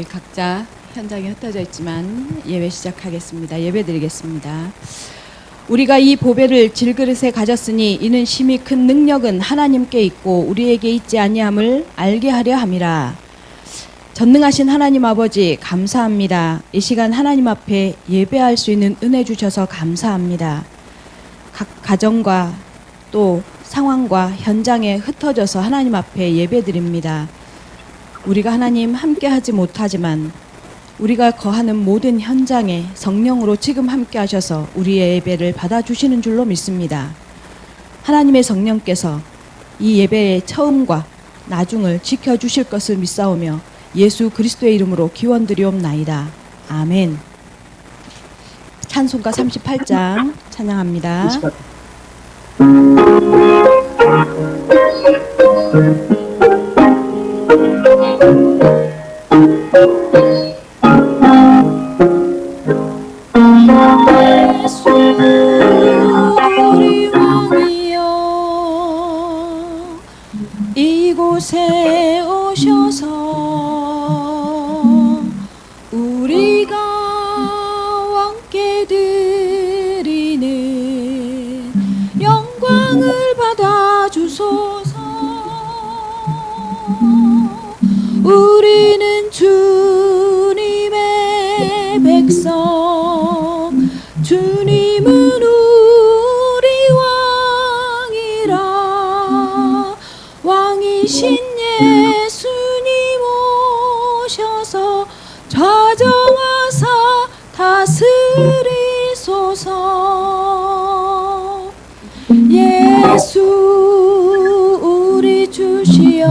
각자 현장에 흩어져 있지만 예배 시작하겠습니다. 예배 드리겠습니다. 우리가 이 보배를 질그릇에 가졌으니 이는 심히 큰 능력은 하나님께 있고 우리에게 있지 아니함을 알게 하려 함이라. 전능하신 하나님 아버지 감사합니다. 이 시간 하나님 앞에 예배할 수 있는 은혜 주셔서 감사합니다. 각 가정과 또 상황과 현장에 흩어져서 하나님 앞에 예배 드립니다. 우리가 하나님 함께 하지 못하지만 우리가 거하는 모든 현장에 성령으로 지금 함께 하셔서 우리의 예배를 받아주시는 줄로 믿습니다. 하나님의 성령께서 이 예배의 처음과 나중을 지켜주실 것을 믿사오며 예수 그리스도의 이름으로 기원드리옵나이다. 아멘. 찬송가 38장 찬양합니다. 예수 우리 왕이여 이곳에 오셔서 우리가 왕께 드리는 영광을 받아주소서. 우리는 주님의 백성, 주님은 우리 왕이라. 왕이신 예수님 오셔서 좌정하사 다스리소서. 예수 우리 주시여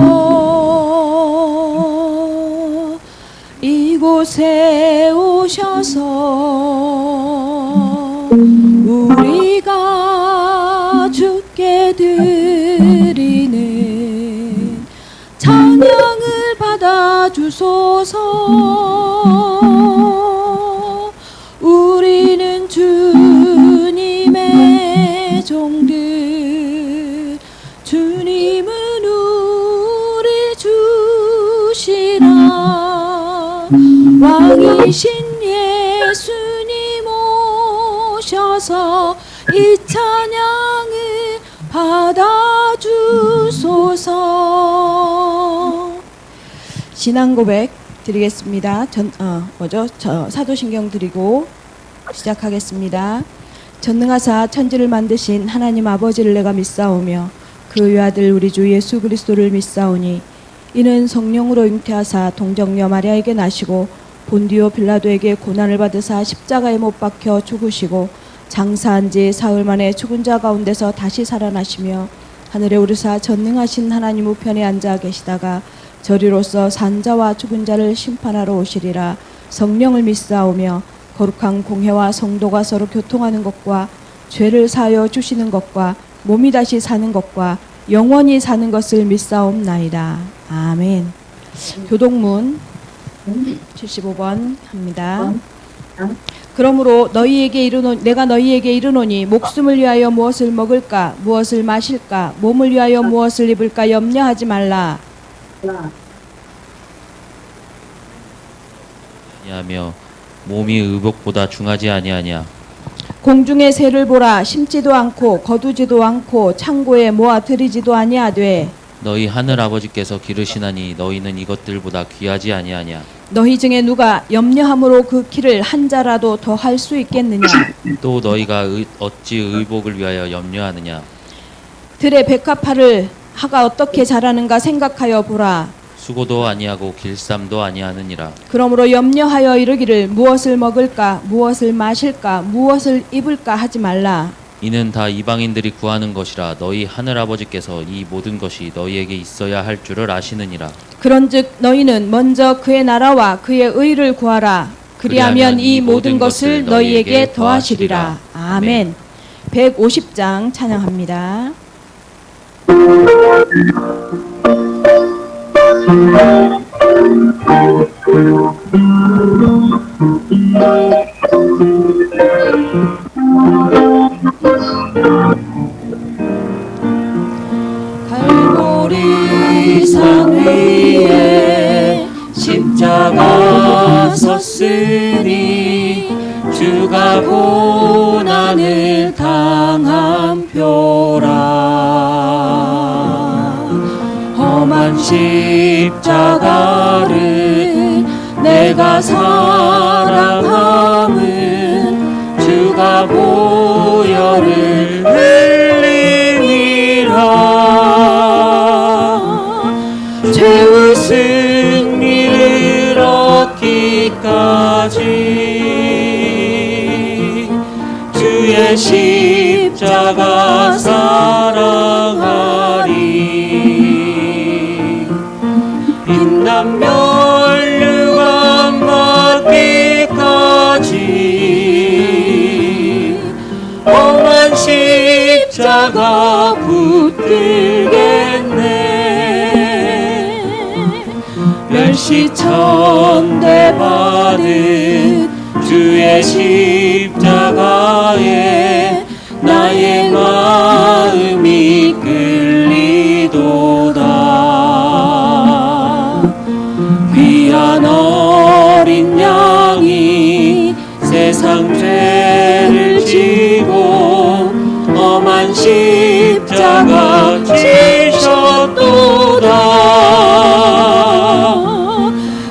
이곳에 오셔서 우리가 주께 드리는 찬양을 받아주소서. 우리는 주님의 종들, 주님은 우리 주시라. 왕이신 예수님 오셔서 이 찬양을 받아주소서. 신앙 고백 드리겠습니다. 사도신경 드리고 시작하겠습니다. 전능하사 천지를 만드신 하나님 아버지를 내가 믿사오며 그 외아들 우리 주 예수 그리스도를 믿사오니 이는 성령으로 잉태하사 동정녀 마리아에게 나시고 본디오 빌라도에게 고난을 받으사 십자가에 못 박혀 죽으시고 장사한 지 사흘 만에 죽은 자 가운데서 다시 살아나시며 하늘에 오르사 전능하신 하나님 우편에 앉아 계시다가 저리로서 산자와 죽은 자를 심판하러 오시리라. 성령을 믿사오며 거룩한 공회와 성도가 서로 교통하는 것과 죄를 사하여 주시는 것과 몸이 다시 사는 것과 영원히 사는 것을 믿사옵나이다. 아멘. 교동문 75번 합니다. 그러므로 내가 너희에게 이르노니 목숨을 위하여 무엇을 먹을까 무엇을 마실까 몸을 위하여 무엇을 입을까 염려하지 말라. 아니하며 몸이 의복보다 중하지 아니하냐. 공중의 새를 보라. 심지도 않고 거두지도 않고 창고에 모아 들이지도 아니하되 너희 하늘 아버지께서 기르시나니 너희는 이것들보다 귀하지 아니하냐. 너희 중에 누가 염려함으로 그 키를 한 자라도 더 할 수 있겠느냐. 또 너희가 어찌 의복을 위하여 염려하느냐. 들의 백합화를 하가 어떻게 자라는가 생각하여 보라. 수고도 아니하고 길쌈도 아니하느니라. 그러므로 염려하여 이르기를 무엇을 먹을까 무엇을 마실까 무엇을 입을까 하지 말라. 이는 다 이방인들이 구하는 것이라 너희 하늘 아버지께서 이 모든 것이 너희에게 있어야 할 줄을 아시느니라. 그런즉 너희는 먼저 그의 나라와 그의 의를 구하라. 그리하면 이 모든 것을 너희에게 더하시리라. 아멘. 150장 찬양합니다. 갈보리 산 위에 십자가 주가 고난을 당한 표라. 험한 십자가를 내가 사랑함은 주가 보혈을 흘림이라. 죄의 승리를 얻기까지 주의 십자가 사랑하리. 빛난 멸류관 받기까지 험한 십자가 붙들겠네. 멸시천대 받은 주의 십자가에 나의 마음이 끌리도다. 귀한 어린 양이 세상 죄를 지고 험한 십자가 지셨도다.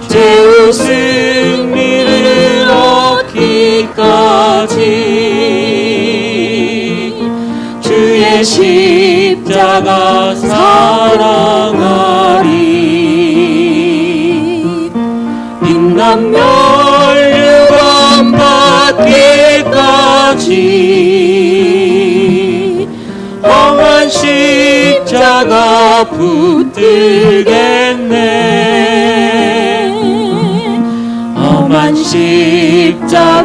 죄의 승리를 얻기까지 주의 십자가 사랑하리. 빛난 멸류관 받기까지 험한 십자가 붙들겠네. 험한 십자가에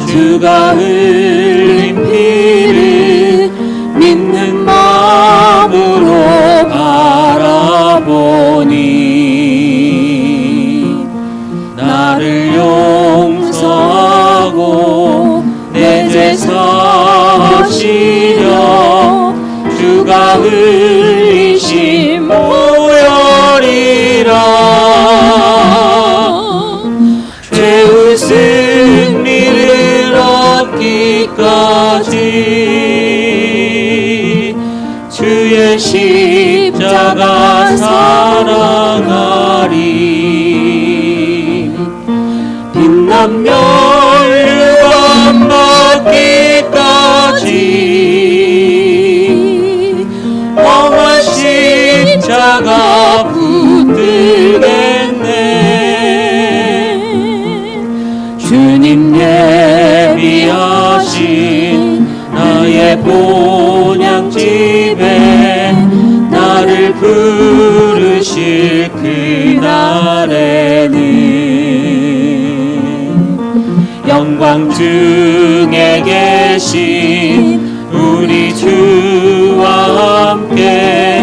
주가 흘린 피를 믿는 마음으로 바라보니 나를 용서하고 내 죄 사하시려 주가 흘리신 보혈이라. 죄의 승리를 얻기까지 주의 십자가 사랑하리. 빛난 멸류관 받기까지 험한 십자가 붙들겠네. 주님 예비하신 나의 본향집에 나를 부르실 그날에는 영광 중에 계신 우리 주와 함께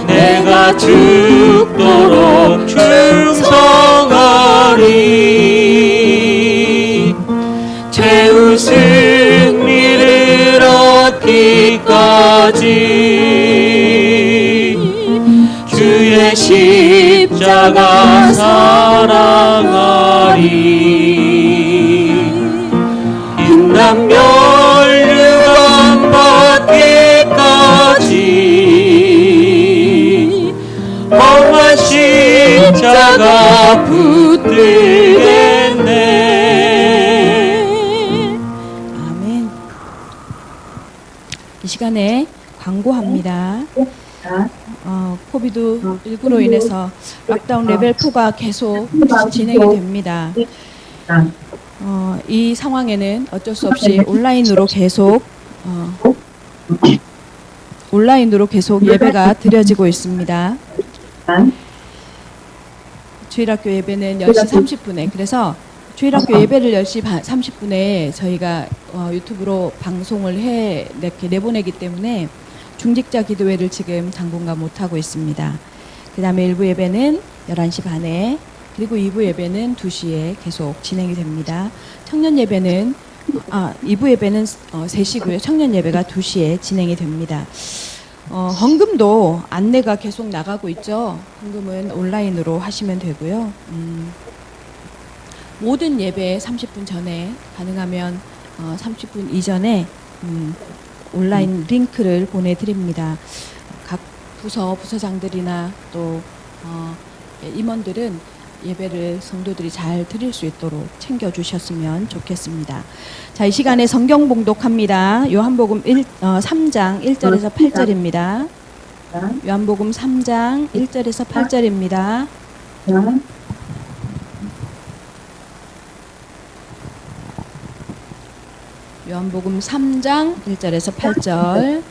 내가 죽도록 충성하리. 죄의 승리를 얻기까지 주의 십자가 사랑하리. 빛난 멸류관 받기까지 험한 십자가 붙들겠네. 아멘. 이 시간에 광고합니다. 코비드 19로 인해서 락다운 레벨 4가 계속 진행이 됩니다. 이 상황에는 어쩔 수 없이 온라인으로 계속 예배가 드려지고 있습니다. 주일학교 예배는 10시 30분에, 그래서 주일학교 예배를 10시 30분에 저희가 유튜브로 방송을 이렇게 내보내기 때문에 중직자 기도회를 지금 당분간 못하고 있습니다. 그 다음에 일부 예배는 11시 반에, 그리고 2부 예배는 2시에 계속 진행이 됩니다. 청년 예배는 2부 예배는 3시고요. 청년 예배가 2시에 진행이 됩니다. 헌금도 안내가 계속 나가고 있죠. 헌금은 온라인으로 하시면 되고요. 모든 예배 30분 전에 가능하면 30분 이전에 온라인 링크를 보내드립니다. 각 부서장들이나 또 임원들은 예배를 성도들이 잘 드릴 수 있도록 챙겨주셨으면 좋겠습니다. 자, 이 시간에 성경 봉독합니다. 요한복음 3장 1절에서 8절입니다. 요한복음 3장 1절에서 8절입니다. 요한복음 3장 1절에서 8절.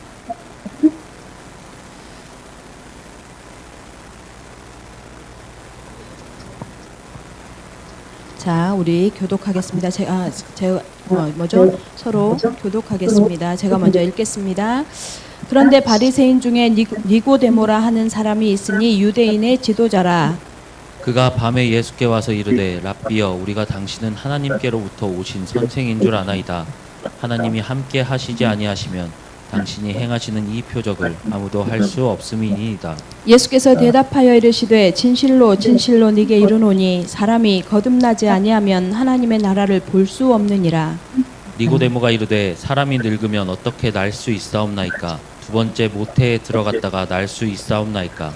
자, 우리 교독하겠습니다. 서로 교독하겠습니다. 제가 먼저 읽겠습니다. 그런데 바리새인 중에 니고데모라 하는 사람이 있으니 유대인의 지도자라. 그가 밤에 예수께 와서 이르되 랍비여 우리가 당신은 하나님께로부터 오신 선생인 줄 아나이다. 하나님이 함께 하시지 아니하시면 당신이 행하시는 이 표적을 아무도 할 수 없음이니이다. 예수께서 대답하여 이르시되 진실로 진실로 네게 이르노니 사람이 거듭나지 아니하면 하나님의 나라를 볼 수 없느니라. 니고데모가 이르되 사람이 늙으면 어떻게 날 수 있사옵나이까? 두 번째 모태에 들어갔다가 날 수 있사옵나이까?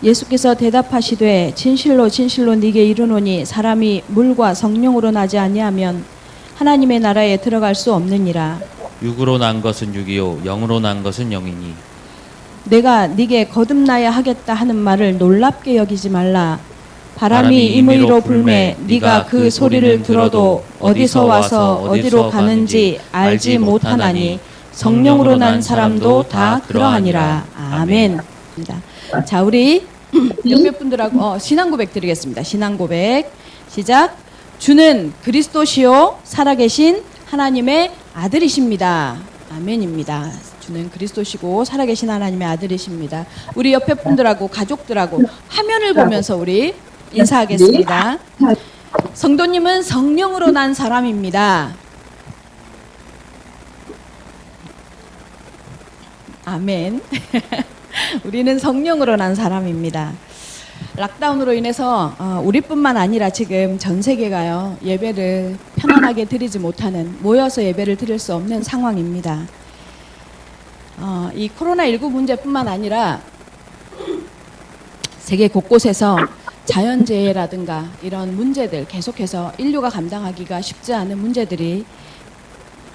예수께서 대답하시되 진실로 진실로 네게 이르노니 사람이 물과 성령으로 나지 아니하면 하나님의 나라에 들어갈 수 없느니라. 육으로 난 것은 육이요 영으로 난 것은 영이니 내가 네게 거듭나야 하겠다 하는 말을 놀랍게 여기지 말라. 바람이 임의로 불매 네가 그 소리를 들어도 어디서 와서 어디로 가는지 알지 못하나니 성령으로 난 사람도 다 그러하니라. 아멘. 자, 우리 옆에 분들하고 신앙 고백 드리겠습니다. 신앙 고백 시작. 주는 그리스도시요 살아계신 하나님의 아들이십니다. 아멘입니다. 주는 그리스도시고 살아계신 하나님의 아들이십니다. 우리 옆에 분들하고 가족들하고 화면을 보면서 우리 인사하겠습니다. 성도님은 성령으로 난 사람입니다. 아멘. 우리는 성령으로 난 사람입니다. 락다운으로 인해서 우리뿐만 아니라 지금 전 세계가요 예배를 편안하게 드리지 못하는, 모여서 예배를 드릴 수 없는 상황입니다. 이 코로나19 문제뿐만 아니라 세계 곳곳에서 자연재해라든가 이런 문제들, 계속해서 인류가 감당하기가 쉽지 않은 문제들이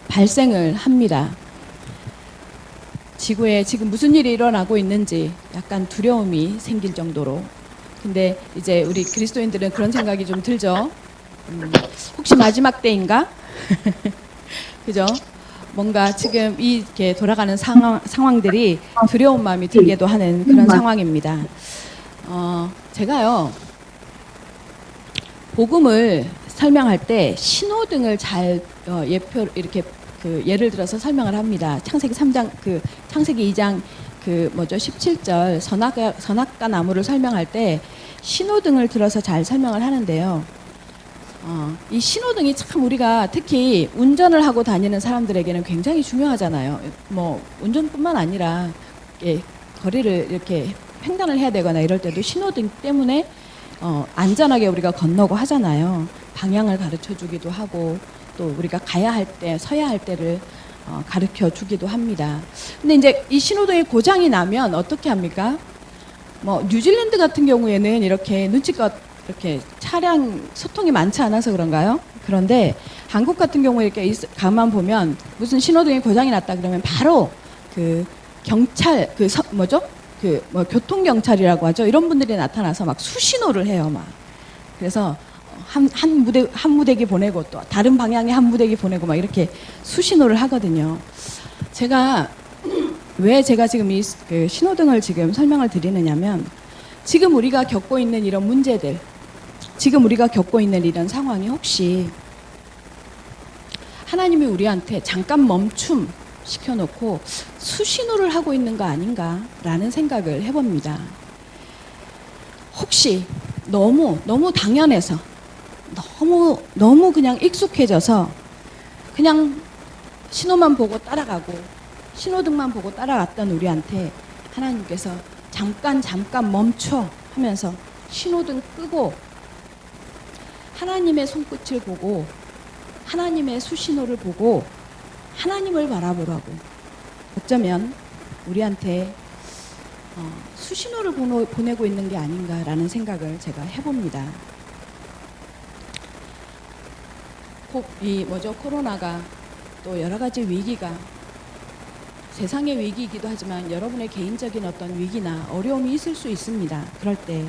발생을 합니다. 지구에 지금 무슨 일이 일어나고 있는지 약간 두려움이 생길 정도로. 근데 이제 우리 그리스도인들은 그런 생각이 좀 들죠. 혹시 마지막 때인가? 그죠? 뭔가 지금 이렇게 돌아가는 상황들이 두려운 마음이 들기도 하는 그런 상황입니다. 제가요 복음을 설명할 때 신호등을 잘 이렇게 예를 들어서 설명을 합니다. 창세기 3장 창세기 2장 17절 선악과 나무를 설명할 때 신호등을 들어서 잘 설명을 하는데요. 이 신호등이 참 우리가 특히 운전을 하고 다니는 사람들에게는 굉장히 중요하잖아요. 뭐 운전뿐만 아니라 거리를 이렇게 횡단을 해야 되거나 이럴 때도 신호등 때문에 안전하게 우리가 건너고 하잖아요. 방향을 가르쳐 주기도 하고 또 우리가 가야 할 때, 서야 할 때를 가르쳐 주기도 합니다. 근데 이제 이 신호등이 고장이 나면 어떻게 합니까? 뭐 뉴질랜드 같은 경우에는 이렇게 눈치껏 이렇게 차량 소통이 많지 않아서 그런가요? 그런데 한국 같은 경우에 이렇게 가만 보면 무슨 신호등이 고장이 났다 그러면 바로 그 경찰 교통 경찰이라고 하죠. 이런 분들이 나타나서 막 수신호를 해요, 막. 그래서 한 무대기 보내고 또 다른 방향에 한 무대기 보내고 막 이렇게 수신호를 하거든요. 왜 제가 지금 이 신호등을 지금 설명을 드리느냐면 지금 우리가 겪고 있는 이런 문제들, 지금 우리가 겪고 있는 이런 상황이 혹시 하나님이 우리한테 잠깐 멈춤 시켜놓고 수신호를 하고 있는 거 아닌가라는 생각을 해봅니다. 혹시 너무 당연해서 너무 그냥 익숙해져서 그냥 신호만 보고 따라가고 신호등만 보고 따라갔던 우리한테 하나님께서 잠깐 멈춰 하면서 신호등 끄고 하나님의 손끝을 보고 하나님의 수신호를 보고 하나님을 바라보라고 어쩌면 우리한테 수신호를 보내고 있는 게 아닌가라는 생각을 제가 해봅니다. 코로나가 또 여러 가지 위기가 세상의 위기이기도 하지만 여러분의 개인적인 어떤 위기나 어려움이 있을 수 있습니다. 그럴 때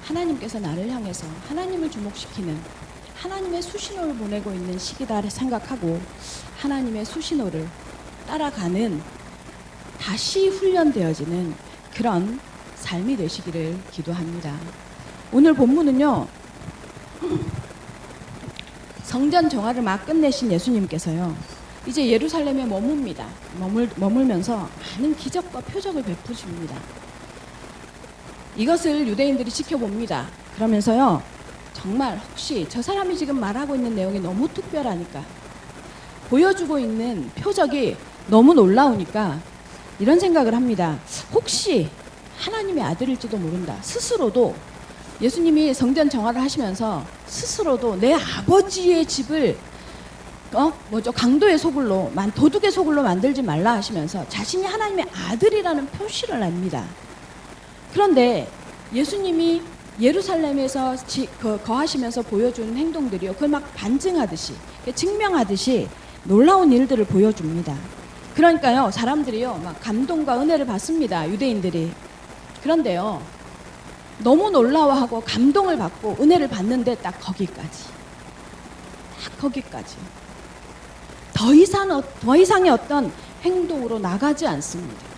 하나님께서 나를 향해서 하나님을 주목시키는 하나님의 수신호를 보내고 있는 시기다 생각하고 하나님의 수신호를 따라가는 다시 훈련되어지는 그런 삶이 되시기를 기도합니다. 오늘 본문은요. 성전 정화를 막 끝내신 예수님께서요. 이제 예루살렘에 머뭅니다. 머물면서 많은 기적과 표적을 베푸십니다. 이것을 유대인들이 지켜봅니다. 그러면서요. 정말 혹시 저 사람이 지금 말하고 있는 내용이 너무 특별하니까 보여주고 있는 표적이 너무 놀라우니까 이런 생각을 합니다. 혹시 하나님의 아들일지도 모른다. 스스로도 예수님이 성전 정화를 하시면서 스스로도 내 아버지의 집을 강도의 소굴로 도둑의 소굴로 만들지 말라 하시면서 자신이 하나님의 아들이라는 표시를 냅니다. 그런데 예수님이 예루살렘에서 거하시면서 보여준 행동들이요. 그걸 막 반증하듯이 증명하듯이 놀라운 일들을 보여줍니다. 그러니까요. 사람들이요. 막 감동과 은혜를 받습니다. 유대인들이. 그런데요. 너무 놀라워하고 감동을 받고 은혜를 받는데 딱 거기까지. 더 이상의 어떤 행동으로 나가지 않습니다.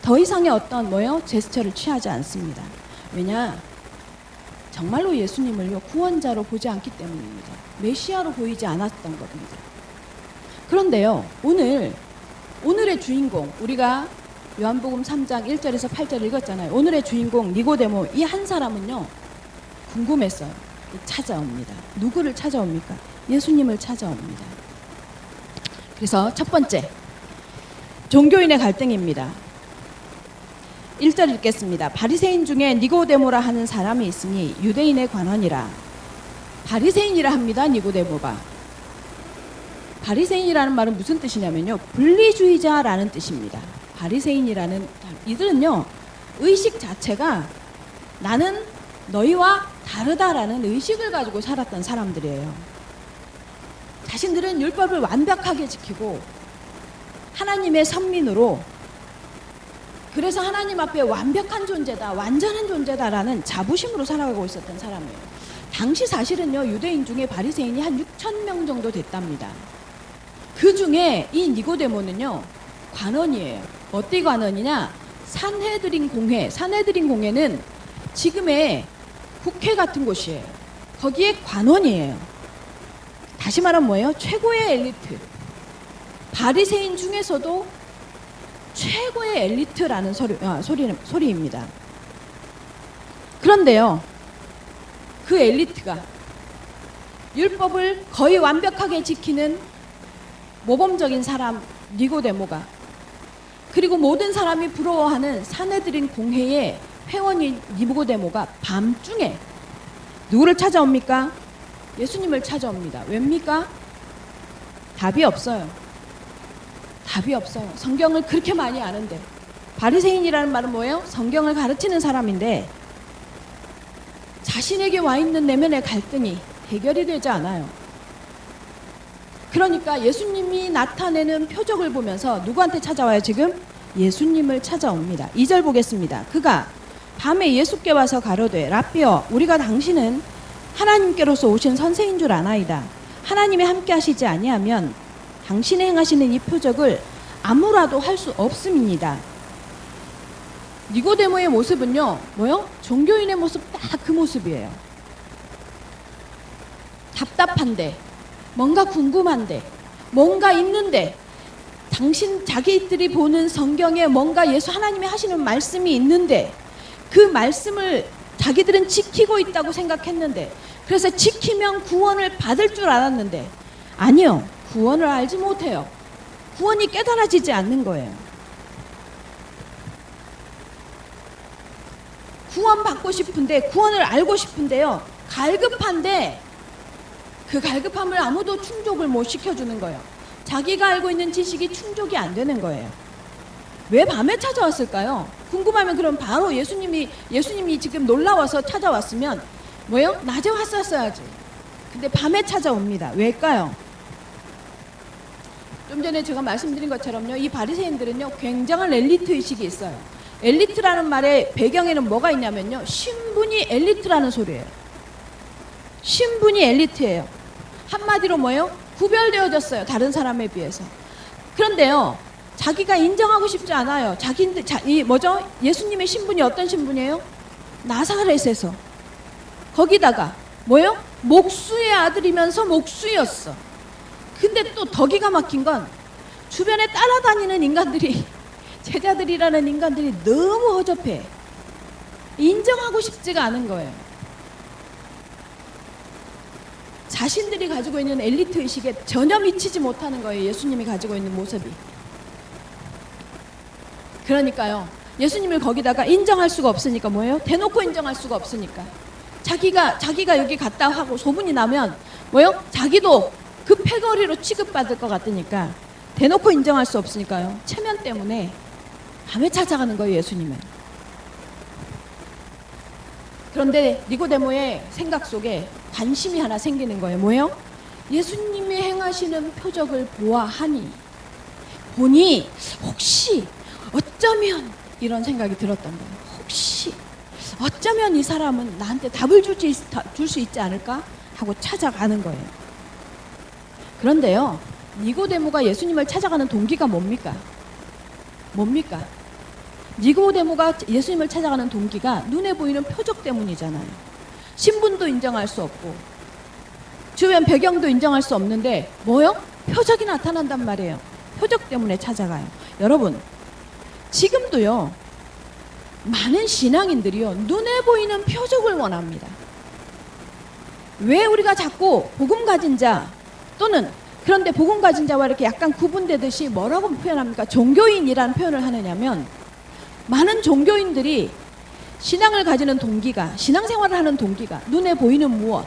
더 이상의 어떤 제스처를 취하지 않습니다. 왜냐? 정말로 예수님을요 구원자로 보지 않기 때문입니다. 메시아로 보이지 않았던 겁니다. 그런데요 오늘의 주인공 우리가 요한복음 3장 1절에서 8절 읽었잖아요. 오늘의 주인공 니고데모 이 한 사람은요 궁금했어요. 찾아옵니다. 누구를 찾아옵니까? 예수님을 찾아옵니다. 그래서 첫 번째 종교인의 갈등입니다. 1절 읽겠습니다. 바리새인 중에 니고데모라 하는 사람이 있으니 유대인의 관원이라. 바리새인이라 합니다. 니고데모가. 바리새인이라는 말은 무슨 뜻이냐면요. 분리주의자라는 뜻입니다. 바리새인이라는 이들은요. 의식 자체가 나는 너희와 다르다라는 의식을 가지고 살았던 사람들이에요. 자신들은 율법을 완벽하게 지키고 하나님의 선민으로 그래서 하나님 앞에 완벽한 존재다, 완전한 존재다라는 자부심으로 살아가고 있었던 사람이에요. 당시 사실은요, 유대인 중에 바리새인이 한 6천 명 정도 됐답니다. 그 중에 이 니고데모는요, 관원이에요. 어디 관원이냐? 산헤드린 공회. 산헤드린 공회는 지금의 국회 같은 곳이에요. 거기에 관원이에요. 다시 말하면 뭐예요? 최고의 엘리트. 바리새인 중에서도 최고의 엘리트라는 소리입니다. 그런데요, 그 엘리트가 율법을 거의 완벽하게 지키는 모범적인 사람 니고데모가 그리고 모든 사람이 부러워하는 산헤드린 공회의 회원인 니고데모가 밤중에 누구를 찾아옵니까? 예수님을 찾아옵니다. 왜입니까? 답이 없어요. 성경을 그렇게 많이 아는데 바리새인이라는 말은 뭐예요? 성경을 가르치는 사람인데 자신에게 와 있는 내면의 갈등이 해결이 되지 않아요. 그러니까 예수님이 나타내는 표적을 보면서 누구한테 찾아와요 지금? 예수님을 찾아옵니다. 2절 보겠습니다. 그가 밤에 예수께 와서 가로되 라삐어 우리가 당신은 하나님께로서 오신 선생인 줄 아나이다. 하나님이 함께 하시지 아니하면 당신이 행하시는 이 표적을 아무라도 할 수 없음이니다. 니고데모의 모습은요, 뭐요? 종교인의 모습 딱 그 모습이에요. 답답한데, 뭔가 궁금한데, 뭔가 있는데, 자기들이 보는 성경에 뭔가 예수 하나님이 하시는 말씀이 있는데, 그 말씀을 자기들은 지키고 있다고 생각했는데, 그래서 지키면 구원을 받을 줄 알았는데, 아니요. 구원을 알지 못해요. 구원이 깨달아지지 않는 거예요. 구원 받고 싶은데 구원을 알고 싶은데요. 갈급한데 그 갈급함을 아무도 충족을 못 시켜주는 거예요. 자기가 알고 있는 지식이 충족이 안 되는 거예요. 왜 밤에 찾아왔을까요? 궁금하면 그럼 바로 예수님이 지금 놀라워서 찾아왔으면 뭐예요? 낮에 왔었어야지. 근데 밤에 찾아옵니다. 왜일까요? 좀 전에 제가 말씀드린 것처럼요, 이 바리새인들은요 굉장한 엘리트 의식이 있어요. 엘리트라는 말의 배경에는 뭐가 있냐면요, 신분이 엘리트라는 소리예요. 신분이 엘리트예요. 한마디로 뭐예요? 구별되어졌어요, 다른 사람에 비해서. 그런데요, 자기가 인정하고 싶지 않아요. 예수님의 신분이 어떤 신분이에요? 나사렛에서. 거기다가 뭐예요? 목수의 아들이면서 목수였어. 근데 또 더 기가 막힌 건 주변에 따라다니는 인간들이, 제자들이라는 인간들이 너무 허접해. 인정하고 싶지가 않은 거예요. 자신들이 가지고 있는 엘리트 의식에 전혀 미치지 못하는 거예요. 예수님이 가지고 있는 모습이. 그러니까요, 예수님을 거기다가 인정할 수가 없으니까 뭐예요? 대놓고 인정할 수가 없으니까 자기가 여기 갔다 하고 소문이 나면 뭐예요? 자기도 그 패거리로 취급받을 것 같으니까 대놓고 인정할 수 없으니까요, 체면 때문에 밤에 찾아가는 거예요, 예수님은. 그런데 니고데모의 생각 속에 관심이 하나 생기는 거예요. 뭐예요? 예수님이 행하시는 표적을 보니 혹시 어쩌면 이런 생각이 들었던 거예요. 혹시 어쩌면 이 사람은 나한테 답을 줄 수 있지 않을까 하고 찾아가는 거예요. 그런데요, 니고데모가 예수님을 찾아가는 동기가 뭡니까? 니고데모가 예수님을 찾아가는 동기가 눈에 보이는 표적 때문이잖아요. 신분도 인정할 수 없고 주변 배경도 인정할 수 없는데 뭐요? 표적이 나타난단 말이에요. 표적 때문에 찾아가요. 여러분, 지금도요, 많은 신앙인들이요, 눈에 보이는 표적을 원합니다. 왜 우리가 자꾸 복음 가진 자 또는 그런데 복음 가진 자와 이렇게 약간 구분되듯이 뭐라고 표현합니까? 종교인이라는 표현을 하느냐면, 많은 종교인들이 신앙을 가지는 동기가, 신앙생활을 하는 동기가 눈에 보이는 무엇,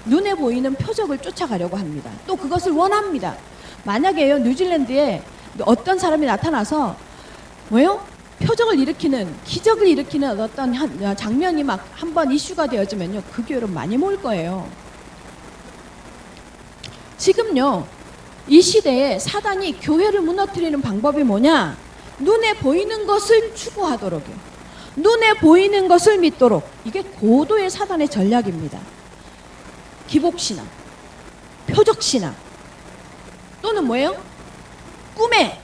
눈에 보이는 표적을 쫓아가려고 합니다. 또 그것을 원합니다. 만약에요, 뉴질랜드에 어떤 사람이 나타나서 뭐예요? 표적을 일으키는, 기적을 일으키는 어떤 장면이 막 한번 이슈가 되어지면요, 그 교회로 많이 모일 거예요. 지금요, 이 시대에 사단이 교회를 무너뜨리는 방법이 뭐냐? 눈에 보이는 것을 추구하도록요, 눈에 보이는 것을 믿도록. 이게 고도의 사단의 전략입니다. 기복신앙, 표적신앙, 또는 뭐예요? 꿈에,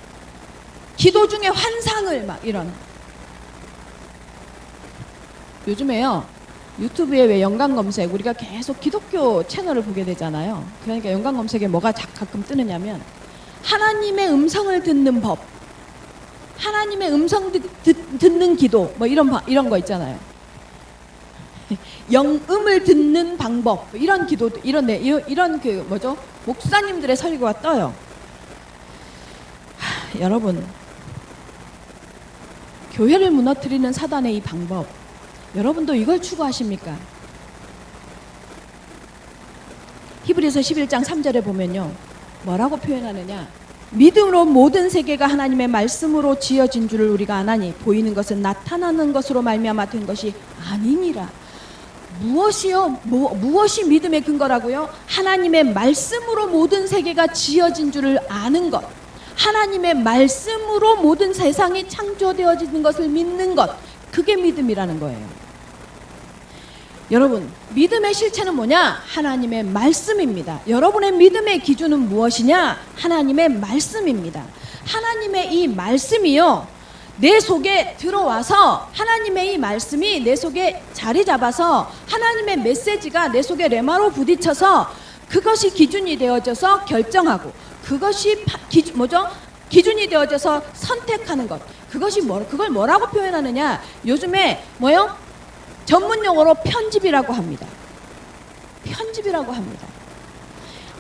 기도 중에 환상을 막 이런. 요즘에요, 유튜브에 왜 연관 검색, 우리가 계속 기독교 채널을 보게 되잖아요. 그러니까 연관 검색에 뭐가 가끔 뜨느냐면, 하나님의 음성을 듣는 법, 하나님의 음성 듣는 기도, 뭐 이런 거 있잖아요. 영음을 듣는 방법, 이런 기도, 이런 그 뭐죠? 목사님들의 설교가 떠요. 여러분, 교회를 무너뜨리는 사단의 이 방법, 여러분도 이걸 추구하십니까? 히브리서 11장 3절에 보면요, 뭐라고 표현하느냐? 믿음으로 모든 세계가 하나님의 말씀으로 지어진 줄을 우리가 아나니 보이는 것은 나타나는 것으로 말미암아 된 것이 아니니라. 무엇이 믿음의 근거라고요? 하나님의 말씀으로 모든 세계가 지어진 줄을 아는 것, 하나님의 말씀으로 모든 세상이 창조되어지는 것을 믿는 것, 그게 믿음이라는 거예요. 여러분, 믿음의 실체는 뭐냐? 하나님의 말씀입니다. 여러분의 믿음의 기준은 무엇이냐? 하나님의 말씀입니다. 하나님의 이 말씀이요, 내 속에 들어와서, 하나님의 이 말씀이 내 속에 자리 잡아서 하나님의 메시지가 내 속에 레마로 부딪혀서 그것이 기준이 되어져서 결정하고, 그것이 기준이 되어져서 선택하는 것. 그걸 뭐라고 표현하느냐? 요즘에 뭐요? 전문 용어로 편집이라고 합니다. 편집이라고 합니다.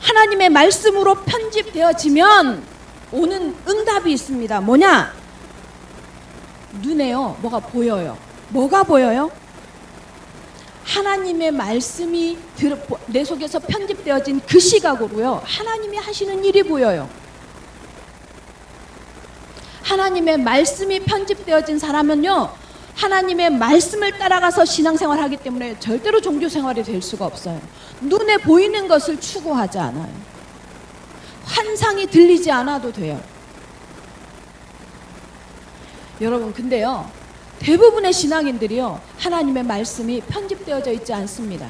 하나님의 말씀으로 편집되어지면 오는 응답이 있습니다. 뭐냐? 눈에요, 뭐가 보여요. 뭐가 보여요? 하나님의 말씀이 내 속에서 편집되어진 그 시각으로요, 하나님이 하시는 일이 보여요. 하나님의 말씀이 편집되어진 사람은요, 하나님의 말씀을 따라가서 신앙생활을 하기 때문에 절대로 종교생활이 될 수가 없어요. 눈에 보이는 것을 추구하지 않아요. 환상이 들리지 않아도 돼요. 여러분, 근데요, 대부분의 신앙인들이요, 하나님의 말씀이 편집되어져 있지 않습니다.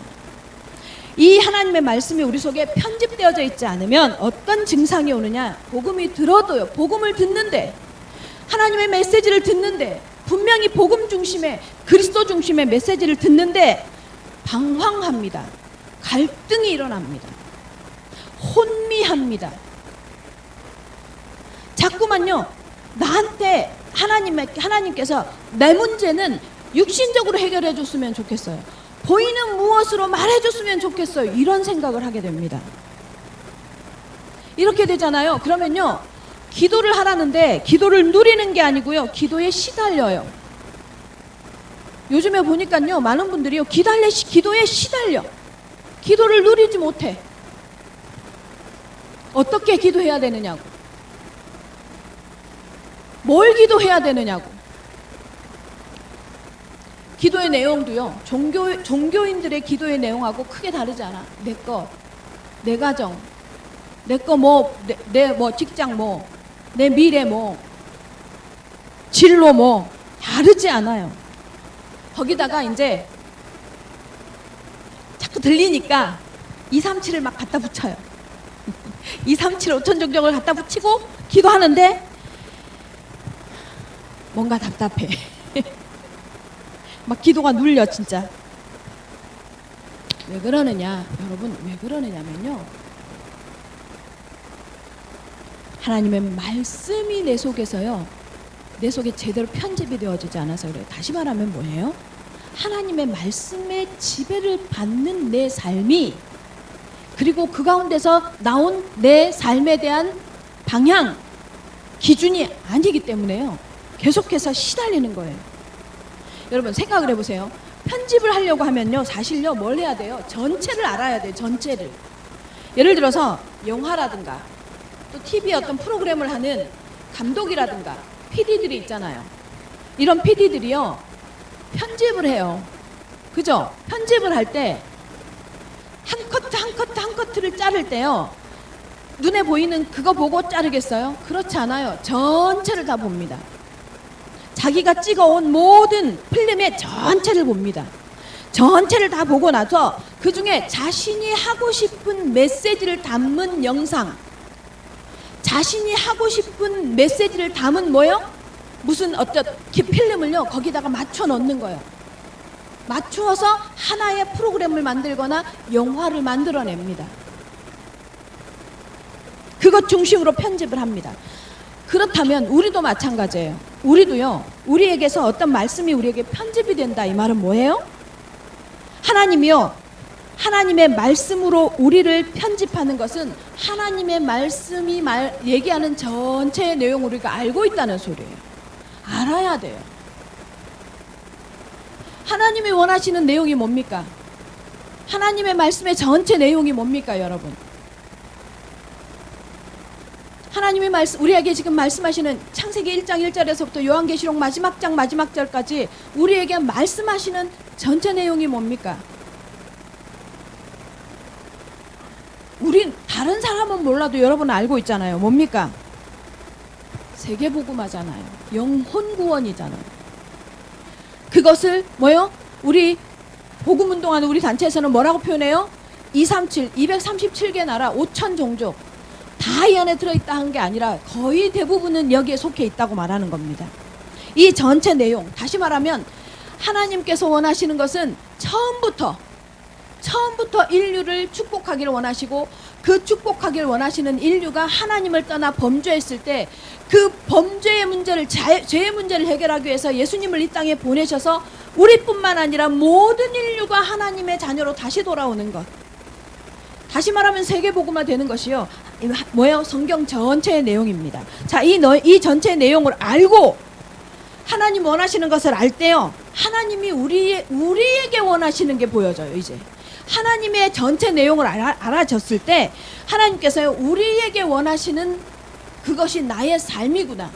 이 하나님의 말씀이 우리 속에 편집되어져 있지 않으면 어떤 증상이 오느냐? 복음이 들어도요, 복음을 듣는데, 하나님의 메시지를 듣는데, 분명히 복음 중심의, 그리스도 중심의 메시지를 듣는데 방황합니다. 갈등이 일어납니다. 혼미합니다. 자꾸만요, 나한테 하나님께서 내 문제는 육신적으로 해결해 줬으면 좋겠어요. 보이는 무엇으로 말해 줬으면 좋겠어요. 이런 생각을 하게 됩니다. 이렇게 되잖아요. 그러면요, 기도를 하라는데 기도를 누리는 게 아니고요, 기도에 시달려요. 요즘에 보니까요, 많은 분들이요, 기도에 시달려. 기도를 누리지 못해. 어떻게 기도해야 되느냐고, 뭘 기도해야 되느냐고. 기도의 내용도요, 종교인들의 기도의 내용하고 크게 다르지 않아. 내 거, 내 가정, 내 거 뭐, 내 뭐 직장 뭐, 내 미래 뭐, 진로 뭐, 다르지 않아요. 거기다가 이제 자꾸 들리니까 237을 막 갖다 붙여요. 237 5천정정을 갖다 붙이고 기도하는데 뭔가 답답해. 막 기도가 눌려, 진짜. 왜 그러느냐, 여러분, 왜 그러느냐면요, 하나님의 말씀이 내 속에서요, 내 속에 제대로 편집이 되어지지 않아서 그래요. 다시 말하면 뭐예요? 하나님의 말씀의 지배를 받는 내 삶이, 그리고 그 가운데서 나온 내 삶에 대한 방향, 기준이 아니기 때문에요, 계속해서 시달리는 거예요. 여러분, 생각을 해보세요. 편집을 하려고 하면요, 사실요, 뭘 해야 돼요? 전체를 알아야 돼요. 전체를. 예를 들어서 영화라든가 또 TV 어떤 프로그램을 하는 감독이라든가 PD들이 있잖아요. 이런 PD들이요, 편집을 해요. 그죠? 편집을 할 때 한 커트 한 커트 한 커트를 자를 때요, 눈에 보이는 그거 보고 자르겠어요? 그렇지 않아요. 전체를 다 봅니다. 자기가 찍어온 모든 필름의 전체를 봅니다. 전체를 다 보고 나서 그 중에 자신이 하고 싶은 메시지를 담은 영상, 자신이 하고 싶은 메시지를 담은 뭐요? 무슨 어떤 필름을요, 거기다가 맞춰 넣는 거예요. 맞추어서 하나의 프로그램을 만들거나 영화를 만들어냅니다. 그것 중심으로 편집을 합니다. 그렇다면 우리도 마찬가지예요. 우리도요, 우리에게서 어떤 말씀이 우리에게 편집이 된다, 이 말은 뭐예요? 하나님이요, 하나님의 말씀으로 우리를 편집하는 것은 하나님의 말씀이 얘기하는 전체의 내용을 우리가 알고 있다는 소리예요. 알아야 돼요. 하나님이 원하시는 내용이 뭡니까? 하나님의 말씀의 전체 내용이 뭡니까, 여러분? 하나님의 말씀, 우리에게 지금 말씀하시는 창세기 1장 1절에서부터 요한계시록 마지막 장 마지막 절까지 우리에게 말씀하시는 전체 내용이 뭡니까? 우린 다른 사람은 몰라도 여러분은 알고 있잖아요. 뭡니까? 세계복음화잖아요. 영혼 구원이잖아요. 그것을 뭐요? 우리 복음운동하는 우리 단체에서는 뭐라고 표현해요? 237개 나라 5천 종족 다 이 안에 들어있다 한 게 아니라 거의 대부분은 여기에 속해 있다고 말하는 겁니다. 이 전체 내용, 다시 말하면 하나님께서 원하시는 것은 처음부터 인류를 축복하기를 원하시고, 그 축복하기를 원하시는 인류가 하나님을 떠나 범죄했을 때 그 범죄의 문제를, 죄의 문제를 해결하기 위해서 예수님을 이 땅에 보내셔서 우리뿐만 아니라 모든 인류가 하나님의 자녀로 다시 돌아오는 것, 다시 말하면 세계복음화 되는 것이요, 뭐예요? 성경 전체의 내용입니다. 자, 이 전체의 내용을 알고 하나님 원하시는 것을 알 때요, 하나님이 우리에게 원하시는 게 보여져요. 이제 하나님의 전체 내용을 알아졌을 때 하나님께서 우리에게 원하시는 그것이 나의 삶이구나.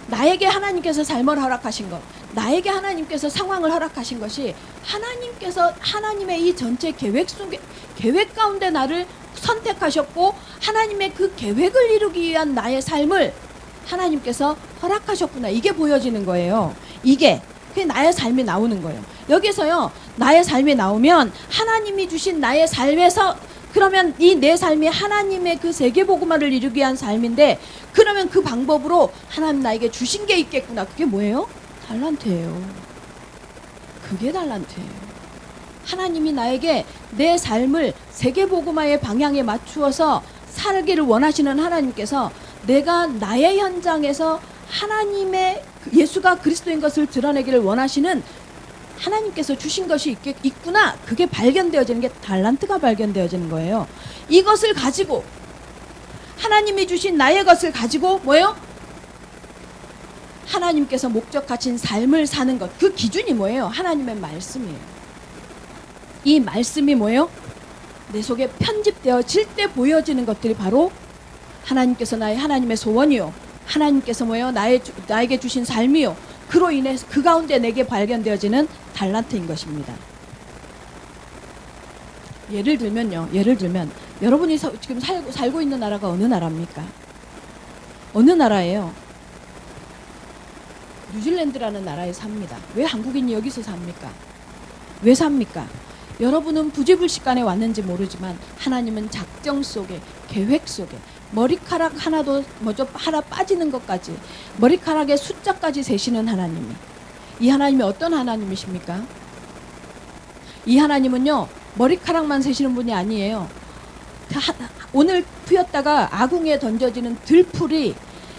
나에게 하나님께서 삶을 허락하신 것, 나에게 하나님께서 상황을 허락하신 것이 하나님께서 하나님의 이 전체 계획 가운데 나를 선택하셨고 하나님의 그 계획을 이루기 위한 나의 삶을 하나님께서 허락하셨구나. 이게 보여지는 거예요. 이게 그게 나의 삶이 나오는 거예요. 여기서요, 나의 삶이 나오면 하나님이 주신 나의 삶에서 그러면 이 내 삶이 하나님의 그 세계복음화를 이루기 위한 삶인데 그러면 그 방법으로 하나님 나에게 주신 게 있겠구나. 그게 뭐예요? 달란트예요. 그게 달란트예요. 하나님이 나에게 내 삶을 세계복음화의 방향에 맞추어서 살기를 원하시는 하나님께서 내가 나의 현장에서 하나님의 예수가 그리스도인 것을 드러내기를 원하시는 하나님께서 주신 것이 있구나. 그게 발견되어지는 게 달란트가 발견되어지는 거예요. 이것을 가지고 하나님이 주신 나의 것을 가지고 뭐예요? 하나님께서 목적하신 삶을 사는 것. 그 기준이 뭐예요? 하나님의 말씀이에요. 이 말씀이 뭐예요? 내 속에 편집되어질 때 보여지는 것들이 바로 하나님께서 나의 하나님의 소원이요, 하나님께서 뭐예요? 나에게 주신 삶이요, 그로 인해 그 가운데 내게 발견되어지는 달란트인 것입니다. 예를 들면 여러분이 지금 살고 있는 나라가 어느 나라입니까? 어느 나라예요? 뉴질랜드라는 나라에 삽니다. 왜 한국인이 여기서 삽니까? 왜 삽니까? 여러분은 부지불식간에 왔는지 모르지만 하나님은 작정 속에, 계획 속에 머리카락 하나도 하나 빠지는 것까지, 머리카락의 숫자까지 세시는 하나님이, 이 하나님이 어떤 하나님이십니까? 이 하나님은요, 머리카락만 세시는 분이 아니에요. 오늘 피었다가 아궁이에 던져지는 들풀이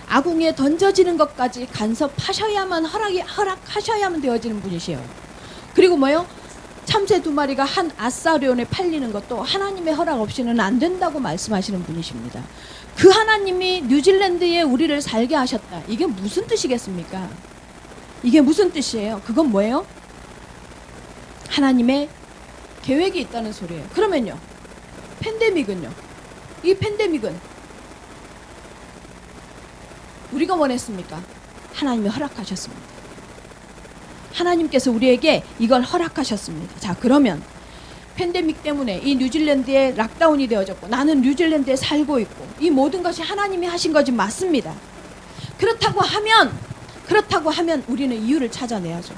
아궁이에 던져지는 것까지 간섭하셔야만 허락하셔야만 되어지는 분이세요. 그리고 뭐요? 참새 2마리가 한 아사리온에 팔리는 것도 하나님의 허락 없이는 안 된다고 말씀하시는 분이십니다. 그 하나님이 뉴질랜드에 우리를 살게 하셨다. 이게 무슨 뜻이겠습니까? 이게 무슨 뜻이에요? 그건 뭐예요? 하나님의 계획이 있다는 소리예요. 그러면요, 팬데믹은요? 이 팬데믹은 우리가 원했습니까? 하나님이 허락하셨습니다. 하나님께서 우리에게 이걸 허락하셨습니다. 자, 그러면 팬데믹 때문에 이 뉴질랜드에 락다운이 되어졌고 나는 뉴질랜드에 살고 있고 이 모든 것이 하나님이 하신 것이 맞습니다. 그렇다고 하면 우리는 이유를 찾아내야죠.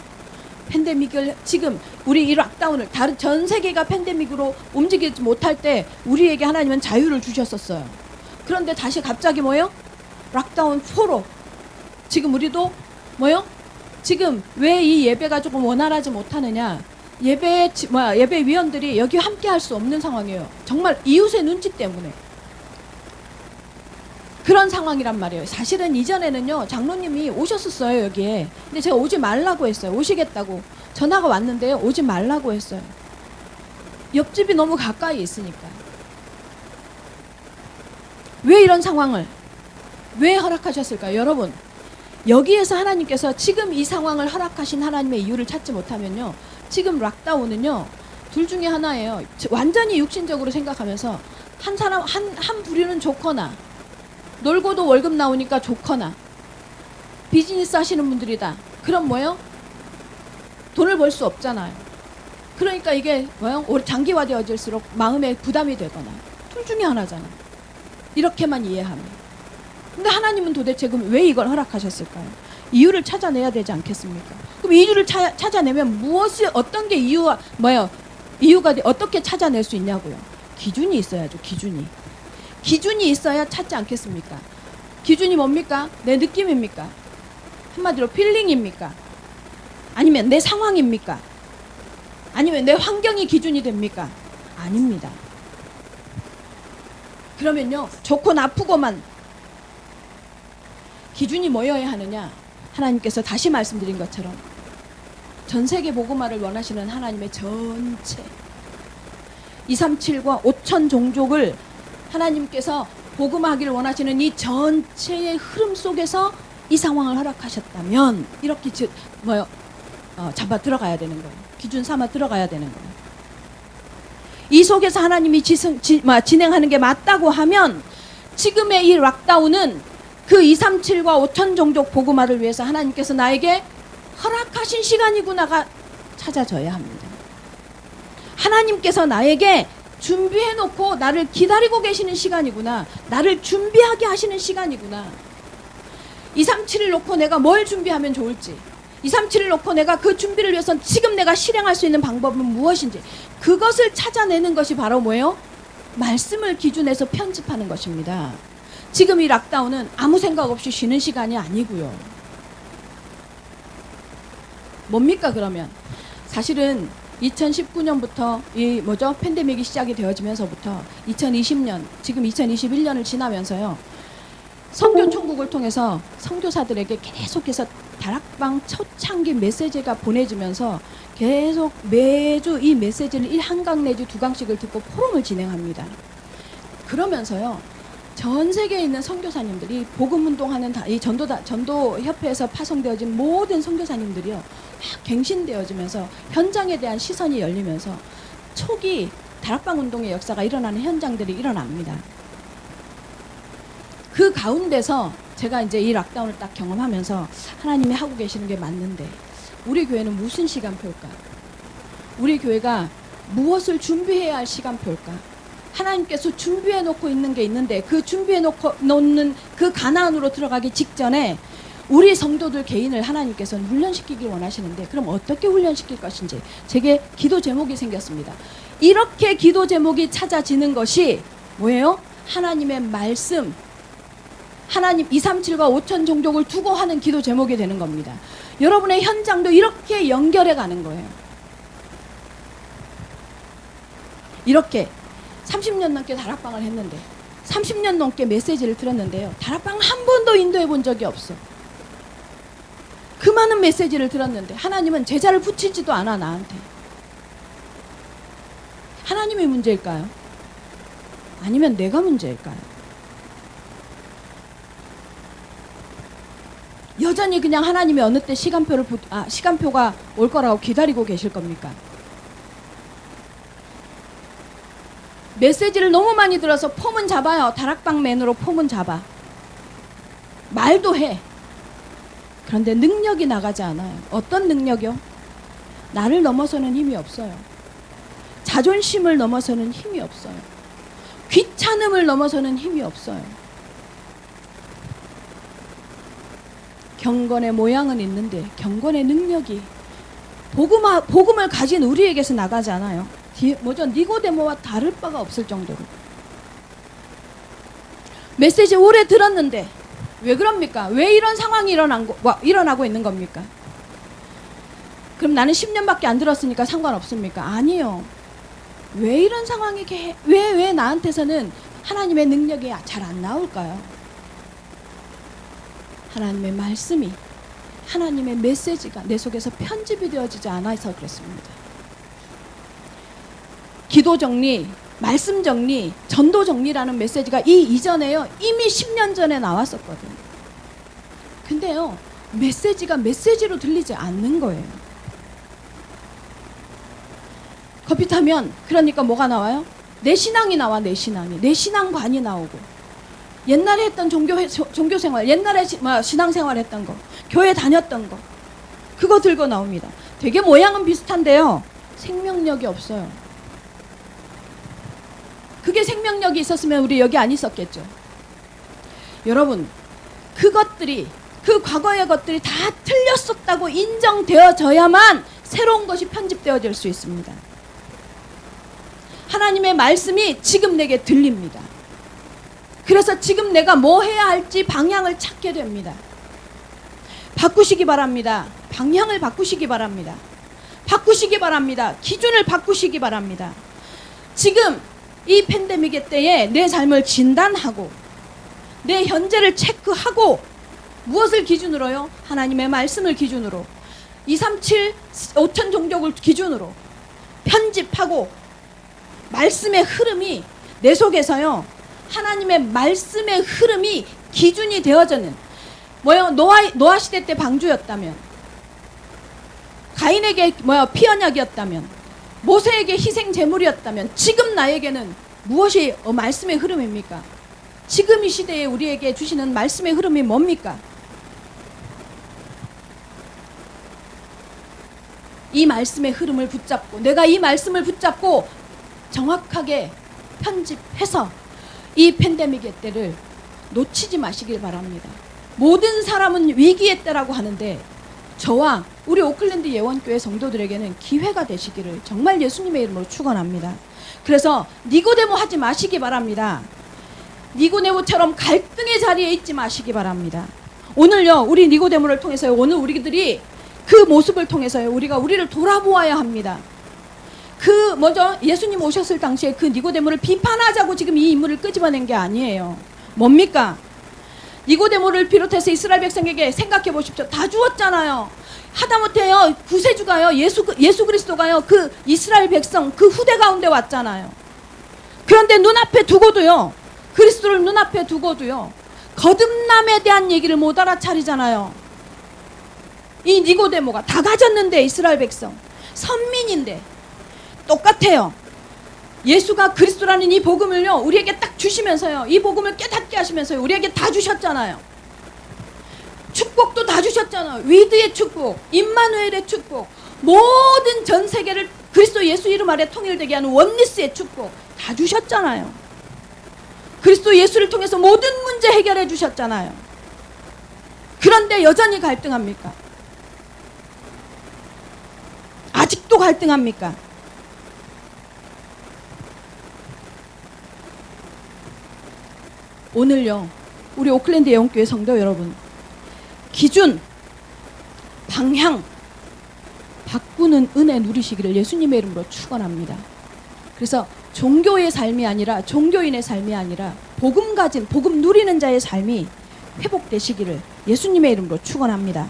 팬데믹을 지금 우리 이 락다운을 전 세계가 팬데믹으로 움직이지 못할 때 우리에게 하나님은 자유를 주셨었어요. 그런데 다시 갑자기 뭐예요? 락다운 4로 지금 우리도 뭐예요? 지금 왜 이 예배가 조금 원활하지 못하느냐? 예배위원들이 여기 함께 할 수 없는 상황이에요. 정말 이웃의 눈치 때문에. 그런 상황이란 말이에요. 사실은 이전에는요, 장로님이 오셨었어요, 여기에. 근데 제가 오지 말라고 했어요. 오시겠다고. 전화가 왔는데요, 오지 말라고 했어요. 옆집이 너무 가까이 있으니까. 왜 이런 상황을, 왜 허락하셨을까요? 여러분, 여기에서 하나님께서 지금 이 상황을 허락하신 하나님의 이유를 찾지 못하면요, 지금 락다운은요, 둘 중에 하나예요. 완전히 육신적으로 생각하면서 한 부류는 좋거나 놀고도 월급 나오니까 좋거나 비즈니스 하시는 분들이다. 그럼 뭐예요? 돈을 벌 수 없잖아요. 그러니까 이게 뭐예요? 장기화되어질수록 마음에 부담이 되거나 둘 중에 하나잖아요. 이렇게만 이해하면. 근데 하나님은 도대체 그럼 왜 이걸 허락하셨을까요? 이유를 찾아내야 되지 않겠습니까? 그럼 이유를 찾아내면 어떤 게 이유가 어떻게 찾아낼 수 있냐고요? 기준이 있어야죠. 기준이 있어야 찾지 않겠습니까? 기준이 뭡니까? 내 느낌입니까? 한마디로 필링입니까? 아니면 내 상황입니까? 아니면 내 환경이 기준이 됩니까? 아닙니다. 그러면요, 좋고 나쁘고만 기준이 뭐여야 하느냐? 하나님께서 다시 말씀드린 것처럼 전 세계 복음화를 원하시는 하나님의 전체 237과 5천 종족을 하나님께서 복음화하기를 원하시는 이 전체의 흐름 속에서 이 상황을 허락하셨다면 이렇게 잡아 들어가야 되는 거예요. 기준 삼아 들어가야 되는 거예요. 이 속에서 하나님이 진행하는 게 맞다고 하면 지금의 이 락다운은 그 237과 5천 종족 복음화를 위해서 하나님께서 나에게 허락하신 시간이구나가 찾아져야 합니다. 하나님께서 나에게 준비해놓고 나를 기다리고 계시는 시간이구나. 나를 준비하게 하시는 시간이구나. 237을 놓고 내가 뭘 준비하면 좋을지, 237을 놓고 내가 그 준비를 위해서 지금 내가 실행할 수 있는 방법은 무엇인지, 그것을 찾아내는 것이 바로 뭐예요? 말씀을 기준해서 편집하는 것입니다. 지금 이 락다운은 아무 생각 없이 쉬는 시간이 아니고요. 뭡니까 그러면? 사실은 2019년부터 팬데믹이 시작이 되어지면서부터 2020년, 지금 2021년을 지나면서요. 선교 총국을 통해서 선교사들에게 계속해서 다락방 초창기 메시지가 보내지면서 계속 매주 이 메시지를 한 강 내지 두 강씩을 듣고 포럼을 진행합니다. 그러면서요. 전 세계에 있는 선교사님들이 복음 운동하는 이 전도 협회에서 파송되어진 모든 선교사님들이요. 막 갱신되어지면서 현장에 대한 시선이 열리면서 초기 다락방 운동의 역사가 일어나는 현장들이 일어납니다. 그 가운데서 제가 이제 이 락다운을 딱 경험하면서 하나님이 하고 계시는 게 맞는데 우리 교회는 무슨 시간표일까? 우리 교회가 무엇을 준비해야 할 시간표일까? 하나님께서 준비해 놓고 있는 게 있는데 그 준비해 놓는 그 가나안으로 들어가기 직전에 우리 성도들 개인을 하나님께서는 훈련시키길 원하시는데 그럼 어떻게 훈련시킬 것인지 제게 기도 제목이 생겼습니다. 이렇게 기도 제목이 찾아지는 것이 뭐예요? 하나님의 말씀, 하나님 237과 5천 종족을 두고 하는 기도 제목이 되는 겁니다. 여러분의 현장도 이렇게 연결해 가는 거예요. 이렇게 30년 넘게 다락방을 했는데 30년 넘게 메시지를 들었는데요. 다락방 한 번도 인도해 본 적이 없어. 그 많은 메시지를 들었는데 하나님은 제자를 붙이지도 않아 나한테. 하나님이 문제일까요? 아니면 내가 문제일까요? 여전히 그냥 하나님이 어느 때 시간표가 올 거라고 기다리고 계실 겁니까? 메시지를 너무 많이 들어서 폼은 잡아요. 다락방맨으로 폼은 잡아. 말도 해. 그런데 능력이 나가지 않아요. 어떤 능력이요? 나를 넘어서는 힘이 없어요. 자존심을 넘어서는 힘이 없어요. 귀찮음을 넘어서는 힘이 없어요. 경건의 모양은 있는데 경건의 능력이 복음을 가진 우리에게서 나가지 않아요. 니고데모와 다를 바가 없을 정도로. 메시지 오래 들었는데 왜 그럽니까? 왜 이런 상황이 일어나고 있는 겁니까? 그럼 나는 10년밖에 안 들었으니까 상관없습니까? 아니요. 왜 이런 상황이 왜 나한테서는 하나님의 능력이 잘 안 나올까요? 하나님의 말씀이, 하나님의 메시지가 내 속에서 편집이 되어지지 않아서 그렇습니다. 기도 정리, 말씀 정리, 전도 정리라는 메시지가 이전에요. 이미 10년 전에 나왔었거든요. 근데요. 메시지가 메시지로 들리지 않는 거예요. 커피 타면 그러니까 뭐가 나와요? 내 신앙이 나와. 내 신앙관이 나오고 옛날에 했던 종교생활, 옛날에 신앙생활 했던 거, 교회 다녔던 거 그거 들고 나옵니다. 되게 모양은 비슷한데요. 생명력이 없어요. 그게 생명력이 있었으면 우리 여기 안 있었겠죠. 여러분, 그 과거의 것들이 다 틀렸었다고 인정되어져야만 새로운 것이 편집되어질 수 있습니다. 하나님의 말씀이 지금 내게 들립니다. 그래서 지금 내가 뭐 해야 할지 방향을 찾게 됩니다. 바꾸시기 바랍니다. 방향을 바꾸시기 바랍니다. 바꾸시기 바랍니다. 기준을 바꾸시기 바랍니다. 지금 이 팬데믹의 때에 내 삶을 진단하고 내 현재를 체크하고 무엇을 기준으로요? 하나님의 말씀을 기준으로 237, 5천 종족을 기준으로 편집하고 말씀의 흐름이 내 속에서요. 하나님의 말씀의 흐름이 기준이 되어져는 뭐요? 노아 시대 때 방주였다면 가인에게 피 언약이었다면, 모세에게 희생 제물이었다면, 지금 나에게는 무엇이 말씀의 흐름입니까? 지금 이 시대에 우리에게 주시는 말씀의 흐름이 뭡니까? 이 말씀의 흐름을 붙잡고, 내가 이 말씀을 붙잡고 정확하게 편집해서 이 팬데믹의 때를 놓치지 마시길 바랍니다. 모든 사람은 위기의 때라고 하는데 저와 우리 오클랜드 예원교회 성도들에게는 기회가 되시기를 정말 예수님의 이름으로 축원합니다. 그래서 니고데모 하지 마시기 바랍니다. 니고데모처럼 갈등의 자리에 있지 마시기 바랍니다. 오늘요, 우리 니고데모를 통해서요, 오늘 우리들이 그 모습을 통해서요, 우리가 우리를 돌아보아야 합니다. 예수님 오셨을 당시에 그 니고데모를 비판하자고 지금 이 인물을 끄집어낸 게 아니에요. 뭡니까? 니고데모를 비롯해서 이스라엘 백성에게 생각해 보십시오. 다 죽었잖아요. 하다못해요, 구세주가요, 예수 그리스도가요, 그 이스라엘 백성 그 후대 가운데 왔잖아요. 그런데 눈앞에 두고도요, 그리스도를 눈앞에 두고도요, 거듭남에 대한 얘기를 못 알아차리잖아요. 이 니고데모가 다 가졌는데, 이스라엘 백성 선민인데 똑같아요. 예수가 그리스도라는 이 복음을요, 우리에게 딱 주시면서요, 이 복음을 깨닫게 하시면서요, 우리에게 다 주셨잖아요. 축복도 다 주셨잖아요. 위드의 축복, 임마누엘의 축복, 모든 전 세계를 그리스도 예수 이름 아래 통일되게 하는 원리스의 축복 다 주셨잖아요. 그리스도 예수를 통해서 모든 문제 해결해 주셨잖아요. 그런데 여전히 갈등합니까? 아직도 갈등합니까? 오늘요, 우리 오클랜드 예원교회 성도 여러분, 기준, 방향 바꾸는 은혜 누리시기를 예수님의 이름으로 축원합니다. 그래서 종교의 삶이 아니라, 종교인의 삶이 아니라 복음 가진, 복음 누리는 자의 삶이 회복되시기를 예수님의 이름으로 축원합니다.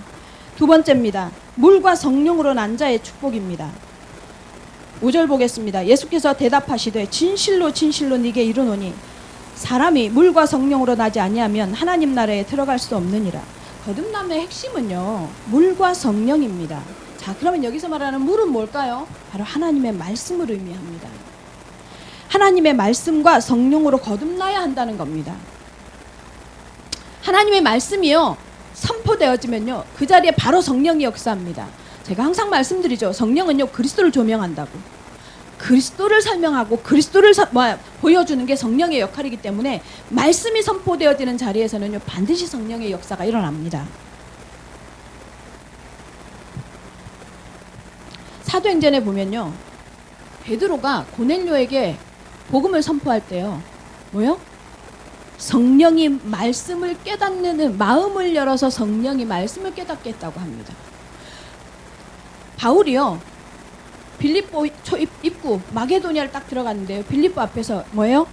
두 번째입니다. 물과 성령으로 난 자의 축복입니다. 5절 보겠습니다. 예수께서 대답하시되 진실로 진실로 네게 이르노니 사람이 물과 성령으로 나지 아니하면 하나님 나라에 들어갈 수 없느니라. 거듭남의 핵심은요, 물과 성령입니다. 자, 그러면 여기서 말하는 물은 뭘까요? 바로 하나님의 말씀을 의미합니다. 하나님의 말씀과 성령으로 거듭나야 한다는 겁니다. 하나님의 말씀이요, 선포되어지면요, 그 자리에 바로 성령이 역사합니다. 제가 항상 말씀드리죠. 성령은요, 그리스도를 조명한다고. 그리스도를 설명하고 그리스도를 보여주는 게 성령의 역할이기 때문에 말씀이 선포되어지는 자리에서는요, 반드시 성령의 역사가 일어납니다. 사도행전에 보면요, 베드로가 고넬료에게 복음을 선포할 때요, 뭐요? 성령이 말씀을 깨닫는 마음을 열어서 성령이 말씀을 깨닫게 했다고 합니다. 바울이요, 빌립보 입구 마게도니아를 딱 들어갔는데요, 빌립보 앞에서 뭐예요?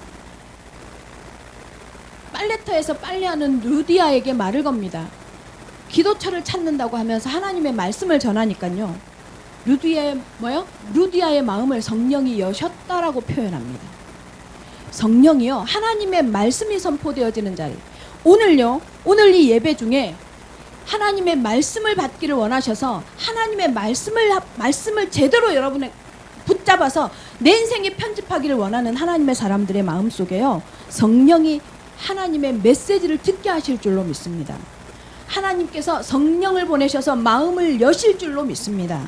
빨래터에서 빨래하는 루디아에게 말을 겁니다. 기도처를 찾는다고 하면서 하나님의 말씀을 전하니까요, 루디아의 마음을 성령이 여셨다라고 표현합니다. 성령이요, 하나님의 말씀이 선포되어지는 자리. 오늘요, 오늘 이 예배 중에 하나님의 말씀을 받기를 원하셔서 하나님의 말씀을 제대로 여러분의 붙잡아서 내 인생에 편집하기를 원하는 하나님의 사람들의 마음속에요, 성령이 하나님의 메시지를 듣게 하실 줄로 믿습니다. 하나님께서 성령을 보내셔서 마음을 여실 줄로 믿습니다.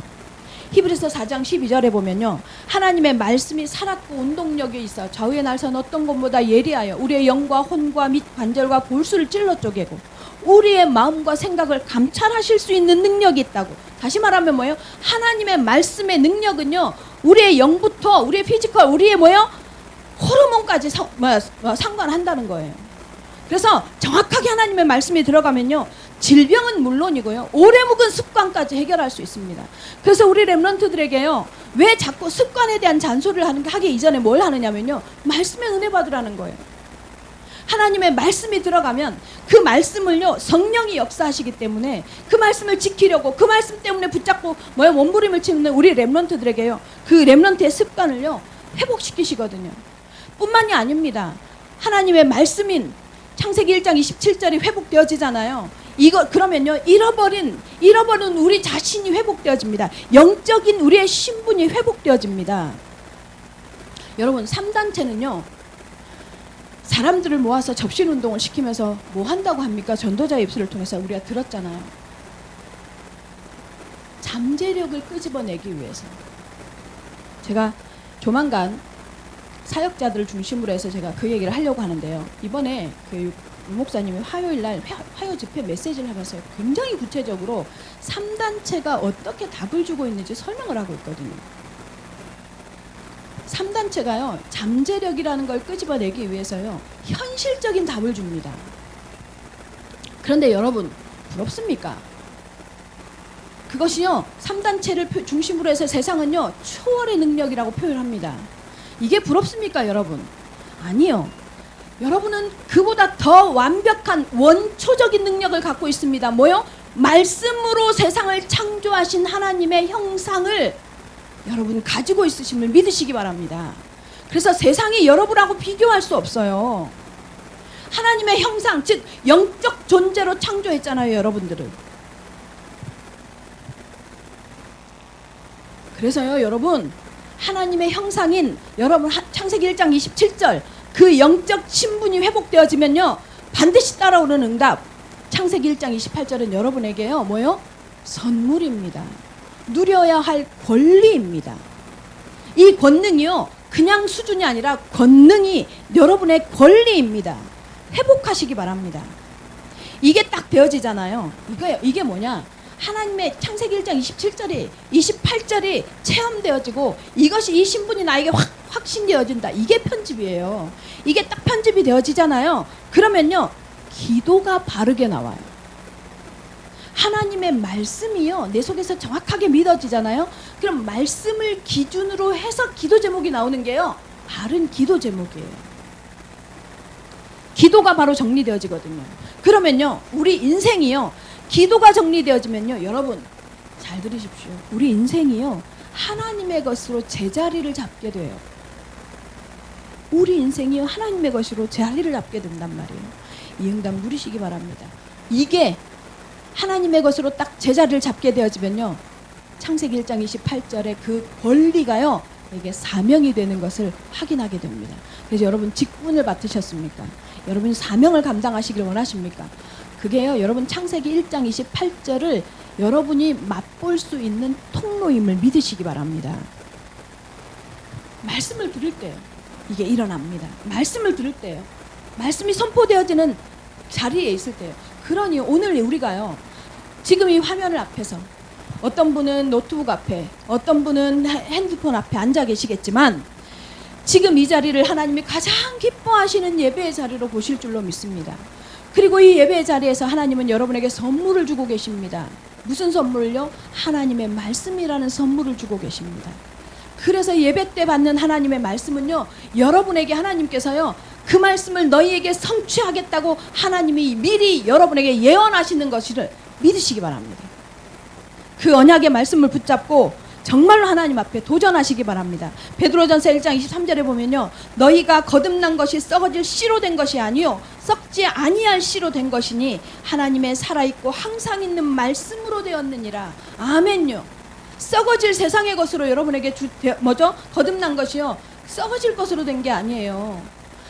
히브리서 4장 12절에 보면요, 하나님의 말씀이 살았고 운동력이 있어 좌우의 날선 어떤 것보다 예리하여 우리의 영과 혼과 및 관절과 골수를 찔러 쪼개고 우리의 마음과 생각을 감찰하실 수 있는 능력이 있다고. 다시 말하면 뭐예요? 하나님의 말씀의 능력은요, 우리의 영부터 우리의 피지컬, 우리의 호르몬까지 상관한다는 거예요. 그래서 정확하게 하나님의 말씀이 들어가면요, 질병은 물론이고요, 오래 묵은 습관까지 해결할 수 있습니다. 그래서 우리 렘넌트들에게요, 왜 자꾸 습관에 대한 잔소리를 하기 이전에 뭘 하느냐면요, 말씀의 은혜 받으라는 거예요. 하나님의 말씀이 들어가면 그 말씀을요, 성령이 역사하시기 때문에 그 말씀을 지키려고, 그 말씀 때문에 붙잡고 몸부림을 치는 우리 렘넌트들에게요, 그 렘넌트의 습관을요, 회복시키시거든요. 뿐만이 아닙니다. 하나님의 말씀인 창세기 1장 27절이 회복되어지잖아요. 이거 그러면요 잃어버린 우리 자신이 회복되어집니다. 영적인 우리의 신분이 회복되어집니다. 여러분 3단체는요 사람들을 모아서 접신 운동을 시키면서 뭐 한다고 합니까? 전도자의 입술을 통해서 우리가 들었잖아요. 잠재력을 끄집어내기 위해서. 제가 조만간 사역자들을 중심으로 해서 제가 그 얘기를 하려고 하는데요. 이번에 그 목사님이 화요일날 화요 집회 메시지를 하면서 굉장히 구체적으로 3단체가 어떻게 답을 주고 있는지 설명을 하고 있거든요. 3단체가요 잠재력이라는 걸 끄집어내기 위해서요 현실적인 답을 줍니다. 그런데 여러분 부럽습니까? 그것이요 3단체를 중심으로 해서 세상은요 초월의 능력이라고 표현합니다. 이게 부럽습니까 여러분? 아니요. 여러분은 그보다 더 완벽한 원초적인 능력을 갖고 있습니다. 뭐요? 말씀으로 세상을 창조하신 하나님의 형상을 여러분 가지고 있으심을 믿으시기 바랍니다. 그래서 세상이 여러분하고 비교할 수 없어요. 하나님의 형상, 즉 영적 존재로 창조했잖아요, 여러분들을. 그래서요, 여러분 하나님의 형상인 여러분 창세기 1장 27절 그 영적 신분이 회복되어지면요 반드시 따라오는 응답. 창세기 1장 28절은 여러분에게요 뭐요? 선물입니다. 누려야 할 권리입니다. 이 권능이요 그냥 수준이 아니라 권능이 여러분의 권리입니다. 회복하시기 바랍니다. 이게 딱 되어지잖아요. 이게 뭐냐? 하나님의 창세기 1장 27절이 28절이 체험되어지고 이것이 이 신분이 나에게 확신되어진다. 이게 편집이에요. 이게 딱 편집이 되어지잖아요. 그러면요 기도가 바르게 나와요. 하나님의 말씀이요 내 속에서 정확하게 믿어지잖아요. 그럼 말씀을 기준으로 해서 기도 제목이 나오는 게요 바른 기도 제목이에요. 기도가 바로 정리되어지거든요. 그러면요 우리 인생이요 기도가 정리되어지면요 여러분 잘 들으십시오. 우리 인생이요 하나님의 것으로 제자리를 잡게 돼요. 우리 인생이요 하나님의 것으로 제자리를 잡게 된단 말이에요. 이 응답 누리시기 바랍니다. 이게 하나님의 것으로 딱 제자리를 잡게 되어지면요 창세기 1장 28절의 그 권리가요 이게 사명이 되는 것을 확인하게 됩니다. 그래서 여러분 직분을 맡으셨습니까? 여러분 사명을 감당하시길 원하십니까? 그게요 여러분 창세기 1장 28절을 여러분이 맛볼 수 있는 통로임을 믿으시기 바랍니다. 말씀을 들을 때요 이게 일어납니다. 말씀을 들을 때요 말씀이 선포되어지는 자리에 있을 때요. 그러니 오늘 우리가요 지금 이 화면을 앞에서 어떤 분은 노트북 앞에 어떤 분은 핸드폰 앞에 앉아 계시겠지만 지금 이 자리를 하나님이 가장 기뻐하시는 예배의 자리로 보실 줄로 믿습니다. 그리고 이 예배의 자리에서 하나님은 여러분에게 선물을 주고 계십니다. 무슨 선물을요? 하나님의 말씀이라는 선물을 주고 계십니다. 그래서 예배 때 받는 하나님의 말씀은요 여러분에게 하나님께서요 그 말씀을 너희에게 성취하겠다고 하나님이 미리 여러분에게 예언하시는 것을 믿으시기 바랍니다. 그 언약의 말씀을 붙잡고 정말로 하나님 앞에 도전하시기 바랍니다. 베드로전서 1장 23절에 보면요 너희가 거듭난 것이 썩어질 씨로 된 것이 아니요 썩지 아니할 씨로 된 것이니 하나님의 살아있고 항상 있는 말씀으로 되었느니라. 아멘요. 썩어질 세상의 것으로 여러분에게 거듭난 것이요 썩어질 것으로 된 게 아니에요.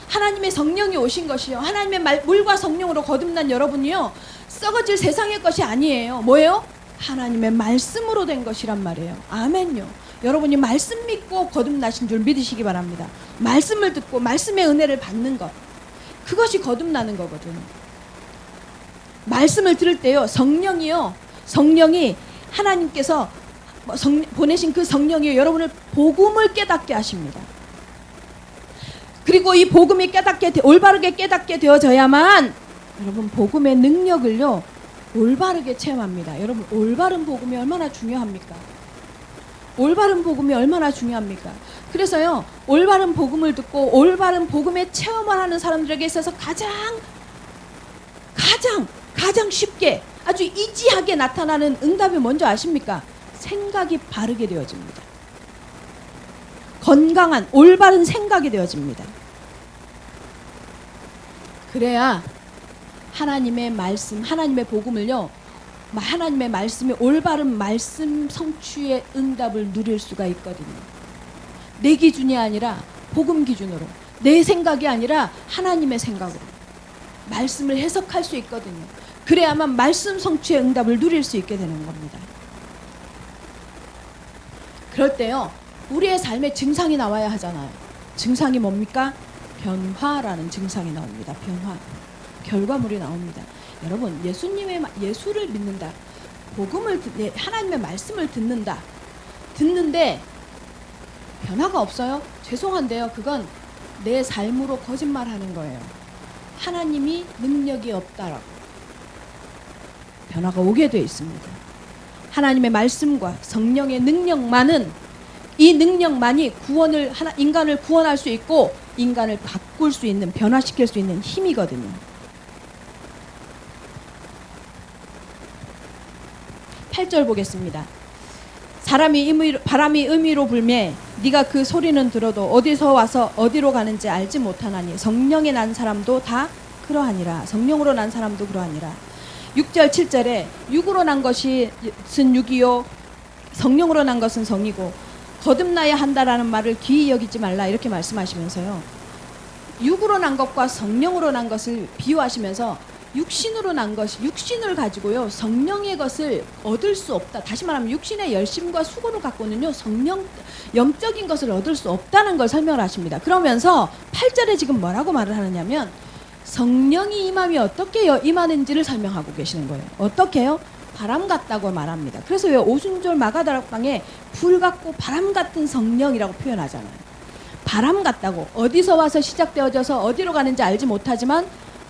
하나님의 성령이 오신 것이요 하나님의 물과 성령으로 거듭난 여러분이요 썩어질 세상의 것이 아니에요. 뭐예요? 하나님의 말씀으로 된 것이란 말이에요. 아멘요. 여러분이 말씀 믿고 거듭나신 줄 믿으시기 바랍니다. 말씀을 듣고 말씀의 은혜를 받는 것 그것이 거듭나는 거거든요. 말씀을 들을 때요 성령이 하나님께서 보내신 그 성령이 여러분을 복음을 깨닫게 하십니다. 그리고 이 복음이 올바르게 깨닫게 되어져야만 여러분 복음의 능력을요 올바르게 체험합니다. 여러분 올바른 복음이 얼마나 중요합니까? 올바른 복음이 얼마나 중요합니까? 그래서요 올바른 복음을 듣고 올바른 복음의 체험을 하는 사람들에게 있어서 가장 쉽게 아주 이지하게 나타나는 응답이 뭔지 아십니까? 생각이 바르게 되어집니다. 건강한 올바른 생각이 되어집니다. 그래야 하나님의 말씀, 하나님의 복음을요, 하나님의 말씀이 올바른 말씀 성취의 응답을 누릴 수가 있거든요. 내 기준이 아니라 복음 기준으로, 내 생각이 아니라 하나님의 생각으로 말씀을 해석할 수 있거든요. 그래야만 말씀 성취의 응답을 누릴 수 있게 되는 겁니다. 그럴 때요, 우리의 삶에 증상이 나와야 하잖아요. 증상이 뭡니까? 변화라는 증상이 나옵니다. 변화. 결과물이 나옵니다. 여러분, 예수를 믿는다. 하나님의 말씀을 듣는데 변화가 없어요? 죄송한데요. 그건 내 삶으로 거짓말하는 거예요. 하나님이 능력이 없다라고. 변화가 오게 돼 있습니다. 하나님의 말씀과 성령의 능력만은, 이 능력만이 인간을 구원할 수 있고 인간을 바꿀 수 있는, 변화시킬 수 있는 힘이거든요. 팔 절 보겠습니다. 바람이 의미로 불매 네가 그 소리는 들어도 어디서 와서 어디로 가는지 알지 못하나니 성령에 난 사람도 다 그러하니라. 성령으로 난 사람도 그러하니라. 6절 7절에 육으로 난 것은 육이요 성령으로 난 것은 성이고 거듭나야 한다라는 말을 귀히 여기지 말라, 이렇게 말씀하시면서요, 육으로 난 것과 성령으로 난 것을 비유하시면서 육신으로 난 것, 육신을 가지고요 성령의 것을 얻을 수 없다. 다시 말하면 육신의 열심과 수고를 갖고는요 영적인 것을 얻을 수 없다는 걸 설명을 하십니다. 그러면서 8절에 지금 뭐라고 말을 하느냐면 성령이 임함이 어떻게 임하는지를 설명하고 계시는 거예요. 어떻게요? 바람 같다고 말합니다. 그래서 왜 오순절 마가다락방에 불 같고 바람 같은 성령이라고 표현하잖아요. 바람 같다고, 어디서 와서 시작되어져서 어디로 가는지 알지 못하지만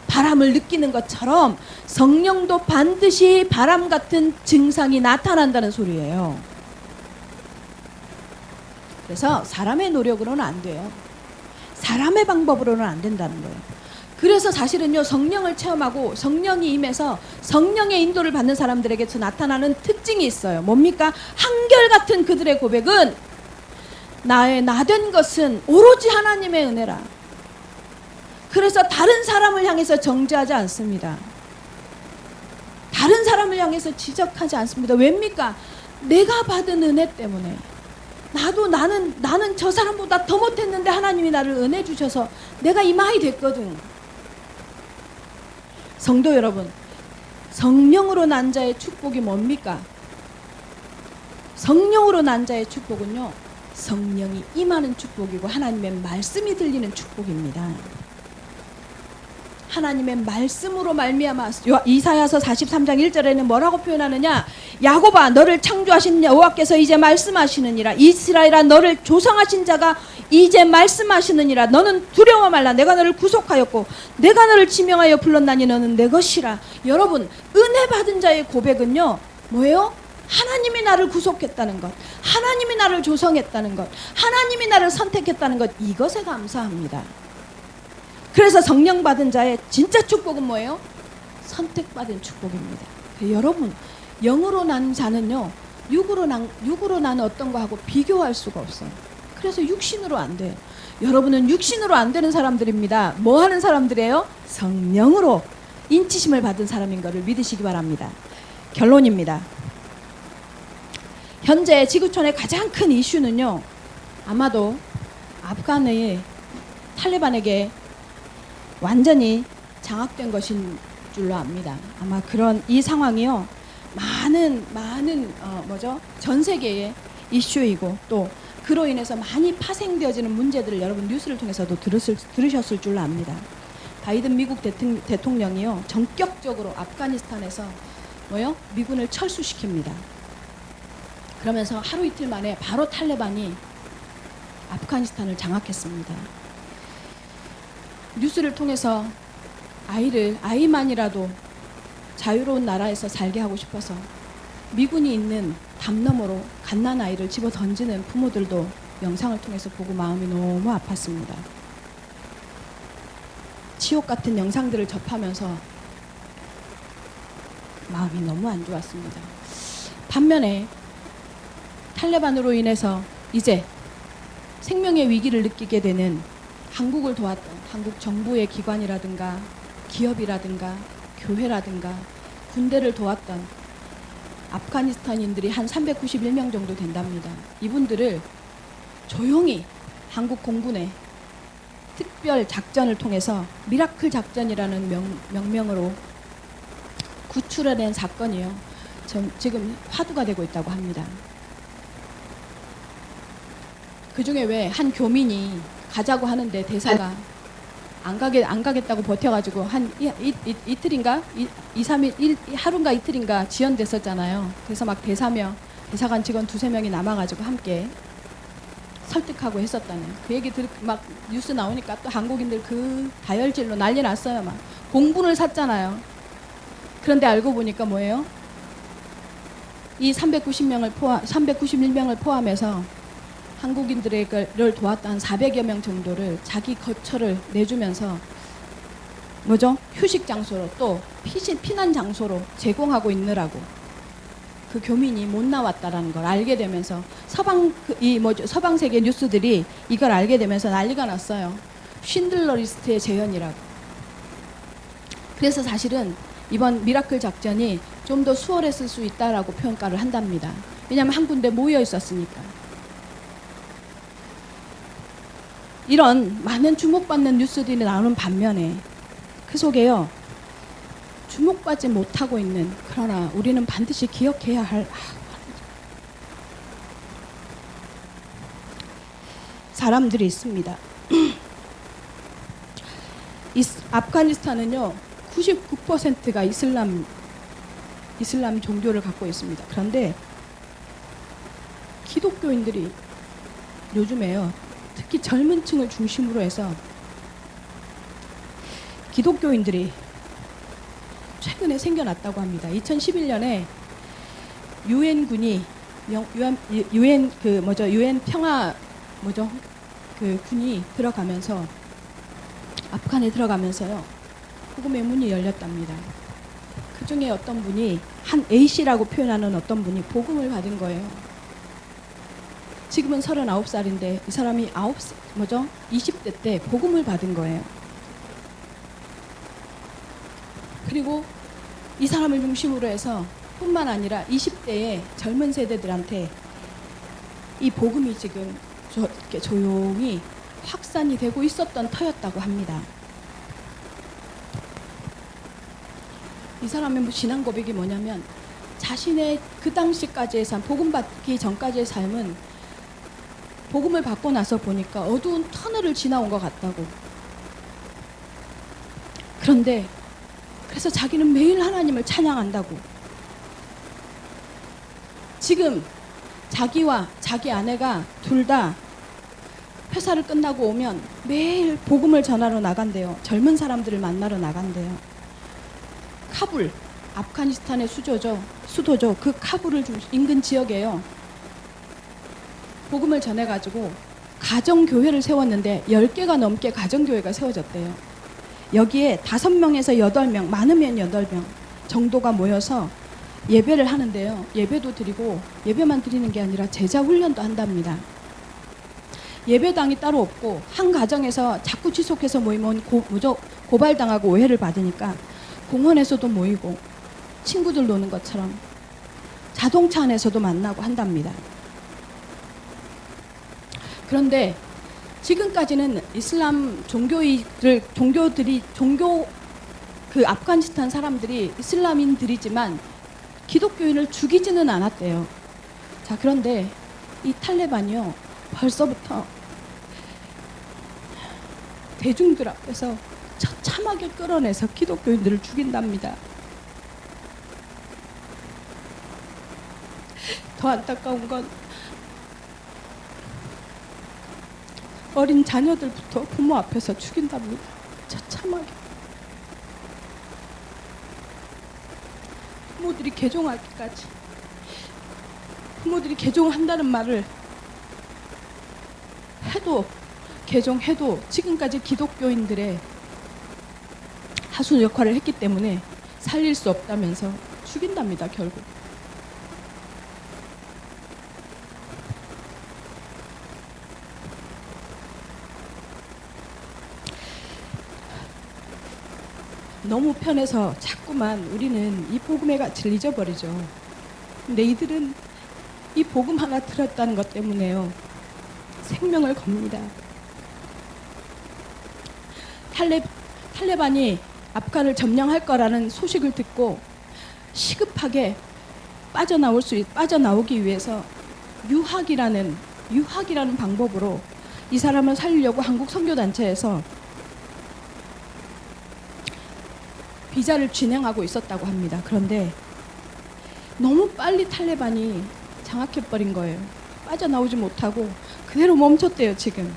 바람을 느끼는 것처럼 성령도 반드시 바람 같은 증상이 나타난다는 소리예요. 그래서 사람의 노력으로는 안 돼요. 사람의 방법으로는 안 된다는 거예요. 그래서 사실은요, 성령을 체험하고 성령이 임해서 성령의 인도를 받는 사람들에게서 나타나는 특징이 있어요. 뭡니까? 한결같은 그들의 고백은 나 된 것은 오로지 하나님의 은혜라. 그래서 다른 사람을 향해서 정죄하지 않습니다. 다른 사람을 향해서 지적하지 않습니다. 왜입니까? 내가 받은 은혜 때문에. 나는 저 사람보다 더 못했는데 하나님이 나를 은혜 주셔서 내가 이마이 됐거든. 성도 여러분, 성령으로 난 자의 축복이 뭡니까? 성령으로 난 자의 축복은요, 성령이 임하는 축복이고 하나님의 말씀이 들리는 축복입니다. 하나님의 말씀으로 말미암아, 이사야서 43장 1절에는 뭐라고 표현하느냐? 야곱아, 너를 창조하신 여호와께서 이제 말씀하시느니라. 이스라엘아, 너를 조성하신 자가 이제 말씀하시느니라. 너는 두려워 말라. 내가 너를 구속하였고 내가 너를 지명하여 불렀나니 너는 내 것이라. 여러분, 은혜 받은 자의 고백은요, 뭐예요? 하나님이 나를 구속했다는 것, 하나님이 나를 조성했다는 것, 하나님이 나를 선택했다는 것, 이것에 감사합니다. 그래서 성령 받은 자의 진짜 축복은 뭐예요? 선택받은 축복입니다. 여러분, 영으로 난 자는요, 육으로 난 어떤 거하고 비교할 수가 없어요. 그래서 육신으로 안 돼요. 여러분은 육신으로 안 되는 사람들입니다. 뭐 하는 사람들이에요? 성령으로 인치심을 받은 사람인 것을 믿으시기 바랍니다. 결론입니다. 현재 지구촌의 가장 큰 이슈는요, 아마도 아프간의 탈레반에게 완전히 장악된 것인 줄로 압니다. 아마 그런 이 상황이요, 많은 전 세계의 이슈이고 또 그로 인해서 많이 파생되어지는 문제들을 여러분 뉴스를 통해서도 들으셨을 줄로 압니다. 바이든 미국 대통령이요, 전격적으로 아프가니스탄에서 미군을 철수시킵니다. 그러면서 하루 이틀 만에 바로 탈레반이 아프가니스탄을 장악했습니다. 뉴스를 통해서 아이만이라도 자유로운 나라에서 살게 하고 싶어서 미군이 있는 담 너머로 갓난아이를 집어 던지는 부모들도 영상을 통해서 보고 마음이 너무 아팠습니다. 치욕 같은 영상들을 접하면서 마음이 너무 안 좋았습니다. 반면에 탈레반으로 인해서 이제 생명의 위기를 느끼게 되는 한국을 도왔던 한국 정부의 기관이라든가 기업이라든가 교회라든가 군대를 도왔던 아프가니스탄인들이 한 391명 정도 된답니다. 이분들을 조용히 한국 공군의 특별 작전을 통해서 미라클 작전이라는 명명으로 구출해낸 사건이요. 지금 화두가 되고 있다고 합니다. 그 중에 왜 한 교민이 가자고 하는데 대사가 안 가겠다고 버텨가지고 한 이틀인가? 2, 3일, 하루인가 이틀인가 지연됐었잖아요. 그래서 막 대사관 직원 2-3명이 남아가지고 함께 설득하고 했었다네요. 그 얘기 막 뉴스 나오니까 또 한국인들 그 다혈질로 난리 났어요. 막 공분을 샀잖아요. 그런데 알고 보니까 뭐예요? 이 391명을 포함해서 한국인들을 도왔던 400여 명 정도를 자기 거처를 내주면서 뭐죠? 휴식 장소로 또 피난 장소로 제공하고 있느라고 그 교민이 못 나왔다라는 걸 알게 되면서 서방 세계 뉴스들이 이걸 알게 되면서 난리가 났어요. 쉰들러 리스트의 재현이라고. 그래서 사실은 이번 미라클 작전이 좀 더 수월했을 수 있다라고 평가를 한답니다. 왜냐하면 한 군데 모여 있었으니까. 이런 많은 주목받는 뉴스들이 나오는 반면에 그 속에요. 주목받지 못하고 있는, 그러나 우리는 반드시 기억해야 할 사람들이 있습니다. 아프가니스탄은요 99%가 이슬람 종교를 갖고 있습니다. 그런데 기독교인들이 요즘에요 특히 젊은 층을 중심으로 해서 기독교인들이 최근에 생겨났다고 합니다. 2011년에 유엔군이 유엔 평화 그 군이 들어가면서 아프간에 들어가면서요 복음의 문이 열렸답니다. 그 중에 어떤 분이 한 A씨라고 표현하는 어떤 분이 복음을 받은 거예요. 지금은 39살인데 이 사람이 20대 때 복음을 받은 거예요. 그리고 이 사람을 중심으로 해서 뿐만 아니라 20대의 젊은 세대들한테 이 복음이 지금 이렇게 조용히 확산이 되고 있었던 터였다고 합니다. 이 사람의 신앙 고백이 뭐냐면 자신의 그 당시까지의 삶, 복음 받기 전까지의 삶은 복음을 받고 나서 보니까 어두운 터널을 지나온 것 같다고. 그런데 그래서 자기는 매일 하나님을 찬양한다고. 지금 자기와 자기 아내가 둘 다 회사를 끝나고 오면 매일 복음을 전하러 나간대요. 젊은 사람들을 만나러 나간대요. 카불, 아프가니스탄의 수도죠. 그 카불을 인근 지역에요. 복음을 전해가지고 가정교회를 세웠는데 10개가 넘게 가정교회가 세워졌대요. 여기에 5명에서 8명, 많으면 8명 정도가 모여서 예배를 하는데요. 예배도 드리고 예배만 드리는 게 아니라 제자 훈련도 한답니다. 예배당이 따로 없고 한 가정에서 자꾸 지속해서 모이면 고발당하고 오해를 받으니까 공원에서도 모이고 친구들 노는 것처럼 자동차 안에서도 만나고 한답니다. 그런데 지금까지는 이슬람 그 아프가니스탄 사람들이 이슬람인들이지만 기독교인을 죽이지는 않았대요. 자, 그런데 이 탈레반이요 벌써부터 대중들 앞에서 처참하게 끌어내서 기독교인들을 죽인답니다. 더 안타까운 건 어린 자녀들부터 부모 앞에서 죽인답니다. 처참하게. 부모들이 개종하기까지. 부모들이 개종한다는 말을 개종해도 지금까지 기독교인들의 하수 역할을 했기 때문에 살릴 수 없다면서 죽인답니다, 결국. 너무 편해서 자꾸만 우리는 이 복음의 가치를 잊어버리죠. 근데 이들은 이 복음 하나 들었다는 것 때문에요. 생명을 겁니다. 탈레반이 아프간을 점령할 거라는 소식을 듣고 시급하게 빠져나오기 위해서 유학이라는 방법으로 이 사람을 살리려고 한국 선교단체에서 비자를 진행하고 있었다고 합니다. 그런데 너무 빨리 탈레반이 장악해버린 거예요. 빠져나오지 못하고 그대로 멈췄대요, 지금.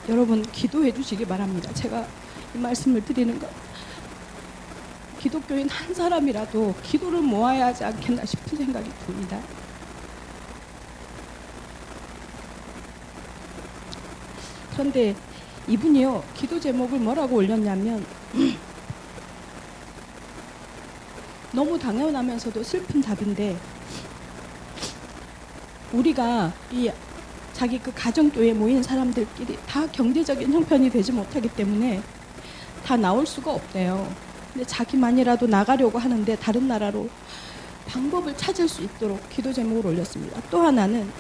여러분, 기도해 주시기 바랍니다. 제가 이 말씀을 드리는 것, 기독교인 한 사람이라도 기도를 모아야 하지 않겠나 싶은 생각이 듭니다. 그런데 이분이요, 기도 제목을 뭐라고 올렸냐면 너무 당연하면서도 슬픈 답인데, 우리가 이 자기 그 가정교회에 모인 사람들끼리 다 경제적인 형편이 되지 못하기 때문에 다 나올 수가 없대요. 근데 자기만이라도 나가려고 하는데 다른 나라로 방법을 찾을 수 있도록 기도 제목을 올렸습니다. 또 하나는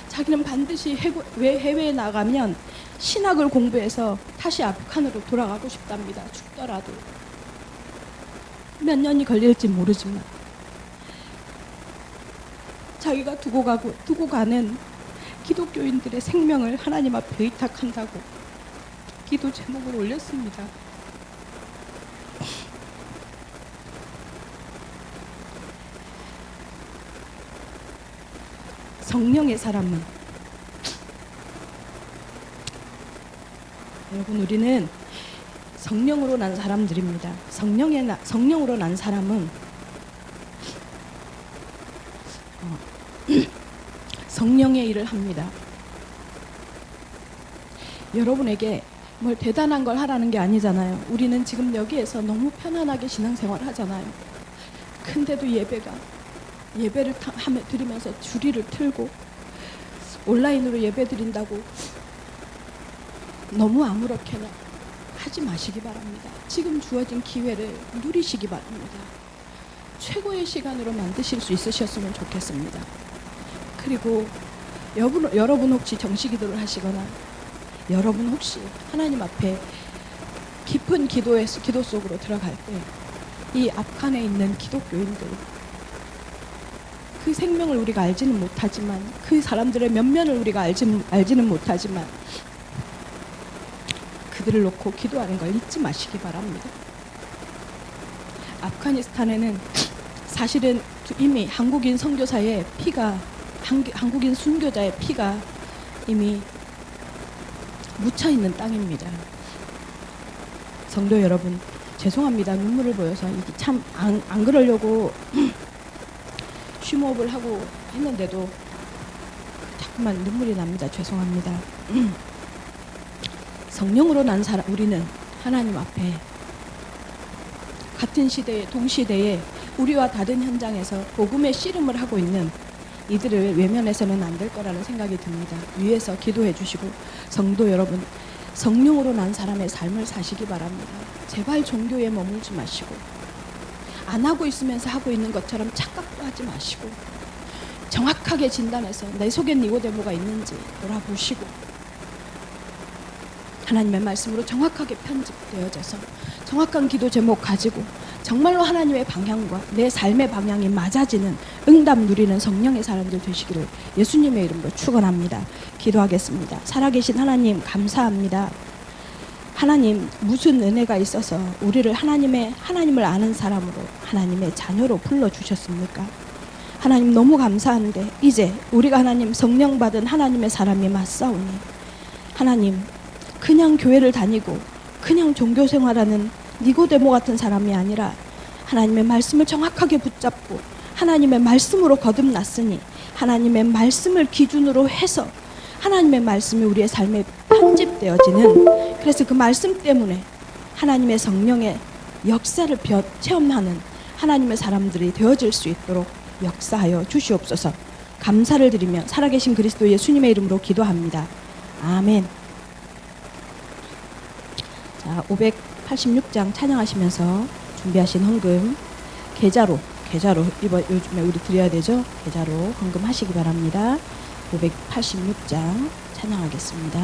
자기는 반드시 해외에 나가면 신학을 공부해서 다시 아프간으로 돌아가고 싶답니다. 죽더라도. 몇 년이 걸릴지 모르지만 자기가 두고 가는 기독교인들의 생명을 하나님 앞에 의탁한다고 기도 제목을 올렸습니다. 성령의 사람은, 여러분, 우리는 성령으로 난 사람들입니다. 성령으로 난 사람은 성령의 일을 합니다. 여러분에게 뭘 대단한 걸 하라는 게 아니잖아요. 우리는 지금 여기에서 너무 편안하게 신앙생활 하잖아요. 근데도 예배를 드리면서 주리를 틀고 온라인으로 예배 드린다고 너무 아무렇게나 하지 마시기 바랍니다. 지금 주어진 기회를 누리시기 바랍니다. 최고의 시간으로 만드실 수 있으셨으면 좋겠습니다. 그리고 여러분 혹시 정식기도를 하시거나 여러분 혹시 하나님 앞에 깊은 기도 속으로 들어갈 때 이 아프간에 있는 기독교인들, 그 생명을 우리가 알지는 못하지만, 그 사람들의 면면을 우리가 알지는 못하지만 그들을 놓고 기도하는 걸 잊지 마시기 바랍니다. 아프가니스탄에는 사실은 이미 한국인 선교사의 피가, 한국인 순교자의 피가 이미 묻혀 있는 땅입니다. 성도 여러분, 죄송합니다. 눈물을 보여서 이게 참 안 그러려고 쉬모업을 하고 했는데도 자꾸만 눈물이 납니다. 죄송합니다. 성령으로 난 사람, 우리는 하나님 앞에 같은 시대에, 동시대에 우리와 다른 현장에서 복음의 씨름을 하고 있는 이들을 외면해서는 안 될 거라는 생각이 듭니다. 위에서 기도해 주시고, 성도 여러분, 성령으로 난 사람의 삶을 사시기 바랍니다. 제발 종교에 머물지 마시고, 안 하고 있으면서 하고 있는 것처럼 착각도 하지 마시고, 정확하게 진단해서 내 속엔 니고데모가 있는지 돌아보시고, 하나님의 말씀으로 정확하게 편집되어져서 정확한 기도 제목 가지고 정말로 하나님의 방향과 내 삶의 방향이 맞아지는 응답 누리는 성령의 사람들 되시기를 예수님의 이름으로 축원합니다. 기도하겠습니다. 살아계신 하나님, 감사합니다. 하나님, 무슨 은혜가 있어서 우리를 하나님을 아는 사람으로, 하나님의 자녀로 불러주셨습니까? 하나님, 너무 감사한데 이제 우리가 하나님 성령 받은 하나님의 사람이 맞사오니, 하나님, 그냥 교회를 다니고 그냥 종교 생활하는 니고데모 같은 사람이 아니라 하나님의 말씀을 정확하게 붙잡고 하나님의 말씀으로 거듭났으니 하나님의 말씀을 기준으로 해서 하나님의 말씀이 우리의 삶에 편집되어지는, 그래서 그 말씀 때문에 하나님의 성령의 역사를 체험하는 하나님의 사람들이 되어질 수 있도록 역사하여 주시옵소서. 감사를 드리며 살아계신 그리스도 예수님의 이름으로 기도합니다. 아멘. 자, 586장 찬양하시면서 준비하신 헌금 계좌로 이번 요즘에 우리 드려야 되죠? 계좌로 헌금하시기 바랍니다. 586장 찬양하겠습니다.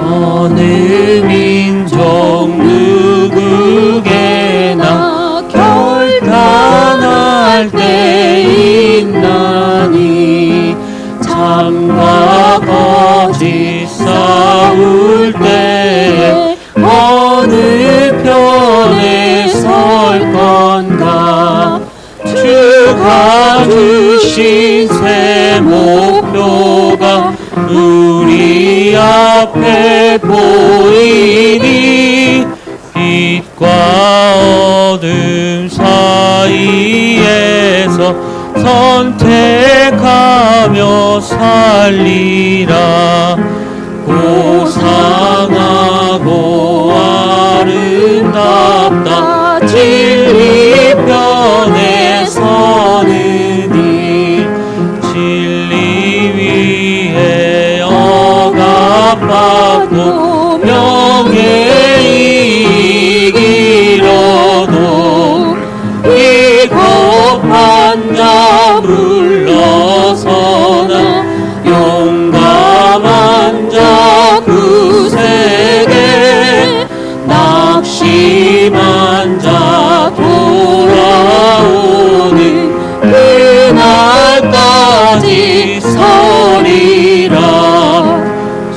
어느 민족 누구게나 결단할 때 있나니 참과 거짓 싸울 때 어느 편에 설 건가 주가 주신 새 목표가 우리 앞에 보이니 빛과 어둠 사이에서 선택하며 살리라. 고상하고 아름답다 진리 편에 서느니 진리 위에 억압받고 명예이익 이뤄도 비겁한 자 물러서나 용감한 자 구세계 낙심한 자 돌아오는 그날까지 서리라.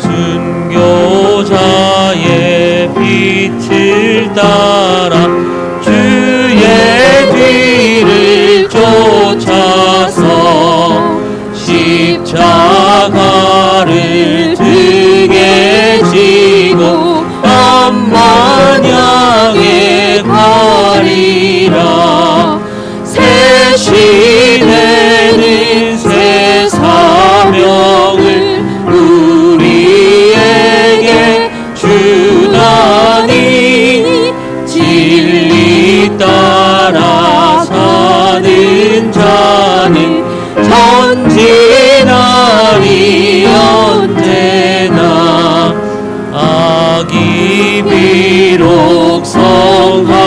순교자의 빛을 따라 주의 뒤를 쫓아서 십자가를 등에 지고 암만 향해 가리라. 새 시대는 새 사명을 우리에게 주다니 진리 따라 사는 자는 전진하리 언제나. 악이 비록 성하여도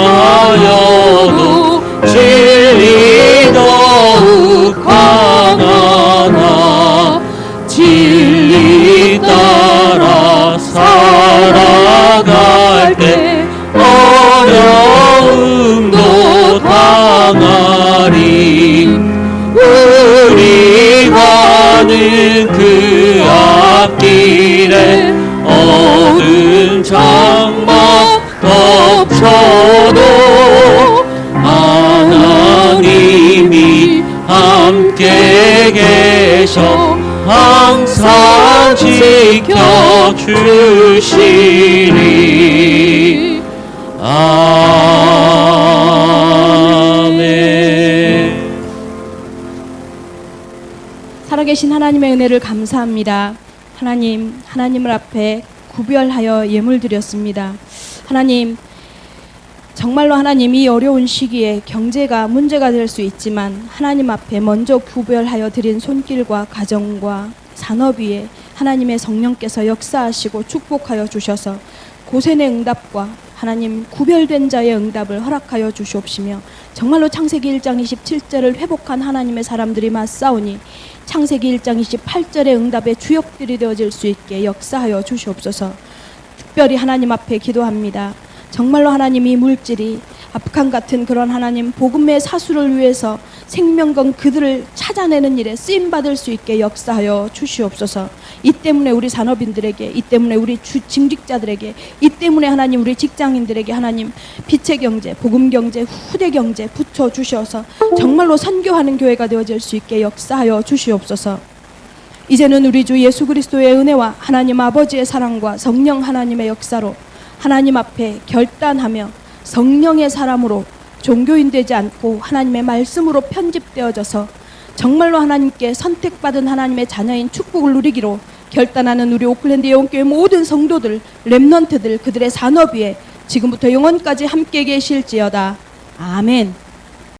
진리 더욱 강하나 진리 따라 살아갈 때 어려움도 당하리. 우리 가는 그 앞길에 어두운 장막 덮쳐도 하나님이 함께 계셔 항상 지켜주시리. 아멘. 살아계신 하나님의 은혜를 감사합니다. 하나님을 앞에 구별하여 예물 드렸습니다. 하나님, 정말로 하나님 이 어려운 시기에 경제가 문제가 될 수 있지만 하나님 앞에 먼저 구별하여 드린 손길과 가정과 산업 위에 하나님의 성령께서 역사하시고 축복하여 주셔서 고센의 응답과 하나님 구별된 자의 응답을 허락하여 주시옵시며 정말로 창세기 1장 27절을 회복한 하나님의 사람들이 맞사오니 창세기 1장 28절의 응답의 주역들이 되어질 수 있게 역사하여 주시옵소서. 특별히 하나님 앞에 기도합니다. 정말로 하나님이 물질이 앞칸 같은 그런 하나님 복음의 사수를 위해서 생명건 그들을 찾아내는 일에 쓰임받을 수 있게 역사하여 주시옵소서. 이 때문에 우리 산업인들에게, 이 때문에 우리 직직자들에게, 이 때문에 하나님 우리 직장인들에게 하나님 빛의 경제, 복음 경제, 후대 경제 붙여주셔서 정말로 선교하는 교회가 되어질 수 있게 역사하여 주시옵소서. 이제는 우리 주 예수 그리스도의 은혜와 하나님 아버지의 사랑과 성령 하나님의 역사로 하나님 앞에 결단하며 성령의 사람으로 종교인 되지 않고 하나님의 말씀으로 편집되어져서 정말로 하나님께 선택받은 하나님의 자녀인 축복을 누리기로 결단하는 우리 오클랜드 예원교회 모든 성도들, 렘넌트들 그들의 산업 위에 지금부터 영원까지 함께 계실지어다. 아멘.